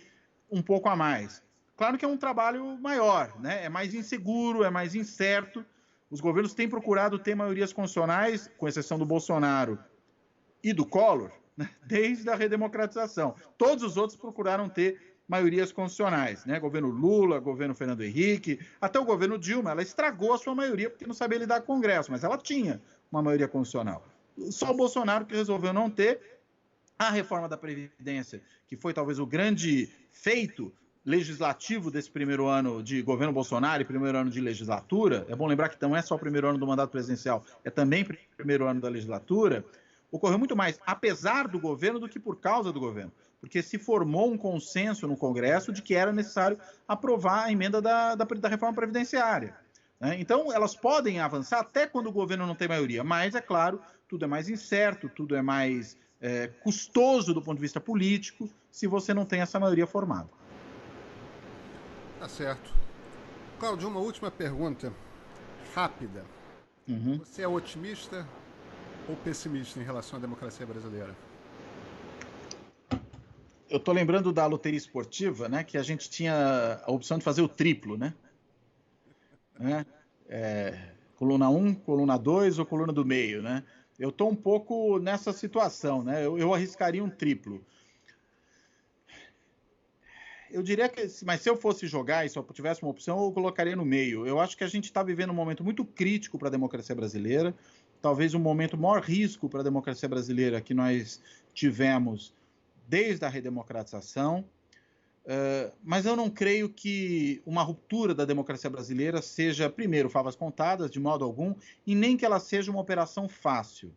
[SPEAKER 2] um pouco a mais. Claro que é um trabalho maior, né? É mais inseguro, é mais incerto. Os governos têm procurado ter maiorias constitucionais, com exceção do Bolsonaro e do Collor, né, desde a redemocratização. Todos os outros procuraram ter maiorias constitucionais, né? Governo Lula, governo Fernando Henrique, até o governo Dilma, ela estragou a sua maioria porque não sabia lidar com o Congresso, mas ela tinha uma maioria constitucional. Só o Bolsonaro que resolveu não ter. A reforma da Previdência, que foi talvez o grande feito legislativo desse primeiro ano de governo Bolsonaro e primeiro ano de legislatura, é bom lembrar que não é só o primeiro ano do mandato presidencial, é também o primeiro ano da legislatura, ocorreu muito mais apesar do governo do que por causa do governo, porque se formou um consenso no Congresso de que era necessário aprovar a emenda da reforma previdenciária. Né? Então, elas podem avançar até quando o governo não tem maioria, mas, é claro, tudo é mais incerto, tudo é mais custoso do ponto de vista político, se você não tem essa maioria formada.
[SPEAKER 1] Tá certo. Cláudio, uma última pergunta, rápida. Você é otimista ou pessimista em relação à democracia brasileira?
[SPEAKER 2] Eu estou lembrando da loteria esportiva, né, que a gente tinha a opção de fazer o triplo, né? Coluna 1, coluna 2 ou coluna do meio, né? Eu estou um pouco nessa situação, né? Eu arriscaria um triplo. Eu diria que, mas se eu fosse jogar e só tivesse uma opção, eu colocaria no meio. Eu acho que a gente está vivendo um momento muito crítico para a democracia brasileira, talvez um momento maior risco para a democracia brasileira que nós tivemos desde a redemocratização, mas eu não creio que uma ruptura da democracia brasileira seja, primeiro, favas contadas, de modo algum, e nem que ela seja uma operação fácil.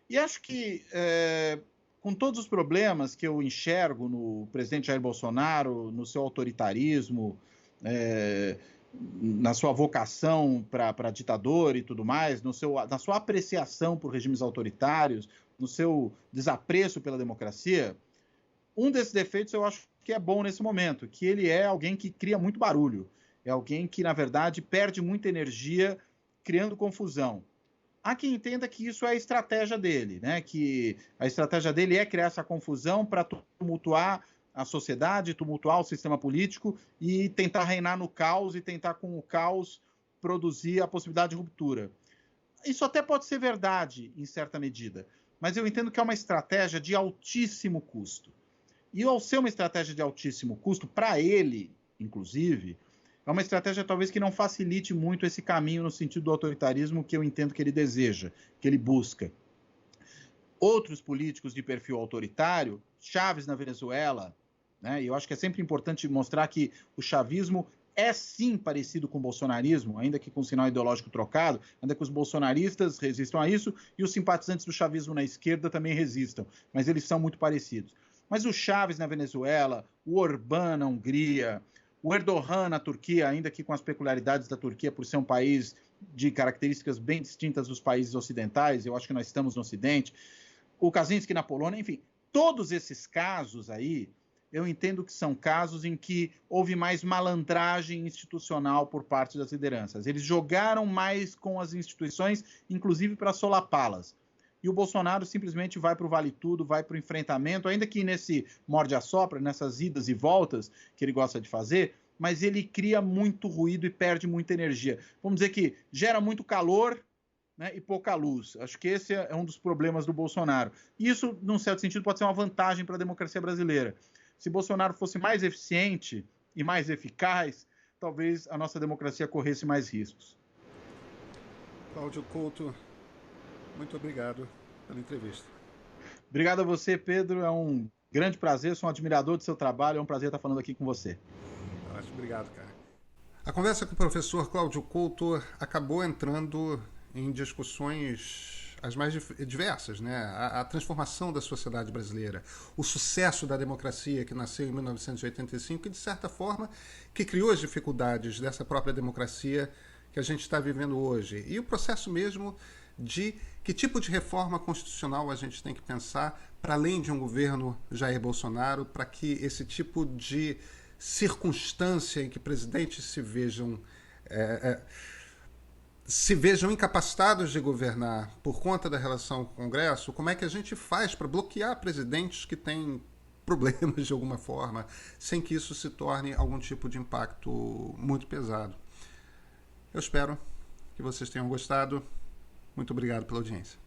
[SPEAKER 2] E acho que com todos os problemas que eu enxergo no presidente Jair Bolsonaro, no seu autoritarismo, na sua vocação para ditador e tudo mais, na sua apreciação por regimes autoritários, no seu desapreço pela democracia, um desses defeitos eu acho que é bom nesse momento, que ele é alguém que cria muito barulho, é alguém que, na verdade, perde muita energia criando confusão. Há quem entenda que isso é a estratégia dele, né? Que a estratégia dele é criar essa confusão para tumultuar a sociedade, tumultuar o sistema político e tentar reinar no caos e tentar, com o caos, produzir a possibilidade de ruptura. Isso até pode ser verdade, em certa medida, mas eu entendo que é uma estratégia de altíssimo custo. E ao ser uma estratégia de altíssimo custo, para ele, inclusive, é uma estratégia talvez que não facilite muito esse caminho no sentido do autoritarismo que eu entendo que ele deseja, que ele busca. Outros políticos de perfil autoritário, Chávez na Venezuela, né, e eu acho que é sempre importante mostrar que o chavismo é sim parecido com o bolsonarismo, ainda que com um sinal ideológico trocado, ainda que os bolsonaristas resistam a isso e os simpatizantes do chavismo na esquerda também resistam, mas eles são muito parecidos. Mas o Chávez na Venezuela, o Orbán na Hungria, o Erdogan na Turquia, ainda que com as peculiaridades da Turquia por ser um país de características bem distintas dos países ocidentais, eu acho que nós estamos no Ocidente, o Kaczynski na Polônia, enfim, todos esses casos aí, eu entendo que são casos em que houve mais malandragem institucional por parte das lideranças. Eles jogaram mais com as instituições, inclusive para solapá-las. E o Bolsonaro simplesmente vai para o vale tudo, vai para o enfrentamento, ainda que nesse morde-a-sopra, nessas idas e voltas que ele gosta de fazer, mas ele cria muito ruído e perde muita energia. Vamos dizer que gera muito calor, né, e pouca luz. Acho que esse é um dos problemas do Bolsonaro. Isso, num certo sentido, pode ser uma vantagem para a democracia brasileira. Se Bolsonaro fosse mais eficiente e mais eficaz, talvez a nossa democracia corresse mais riscos.
[SPEAKER 1] Cláudio Couto, muito obrigado pela entrevista.
[SPEAKER 2] Obrigado a você, Pedro. É um grande prazer, sou um admirador do seu trabalho. É um prazer estar falando aqui com você.
[SPEAKER 1] Obrigado, cara. A conversa com o professor Cláudio Couto acabou entrando em discussões as mais diversas, né? A transformação da sociedade brasileira, o sucesso da democracia que nasceu em 1985 e, de certa forma, que criou as dificuldades dessa própria democracia que a gente está vivendo hoje. E o processo mesmo de que tipo de reforma constitucional a gente tem que pensar para além de um governo Jair Bolsonaro, para que esse tipo de circunstância em que presidentes se vejam incapacitados de governar por conta da relação com o Congresso, como é que a gente faz para bloquear presidentes que têm problemas de alguma forma, sem que isso se torne algum tipo de impacto muito pesado. Eu espero que vocês tenham gostado. Muito obrigado pela audiência.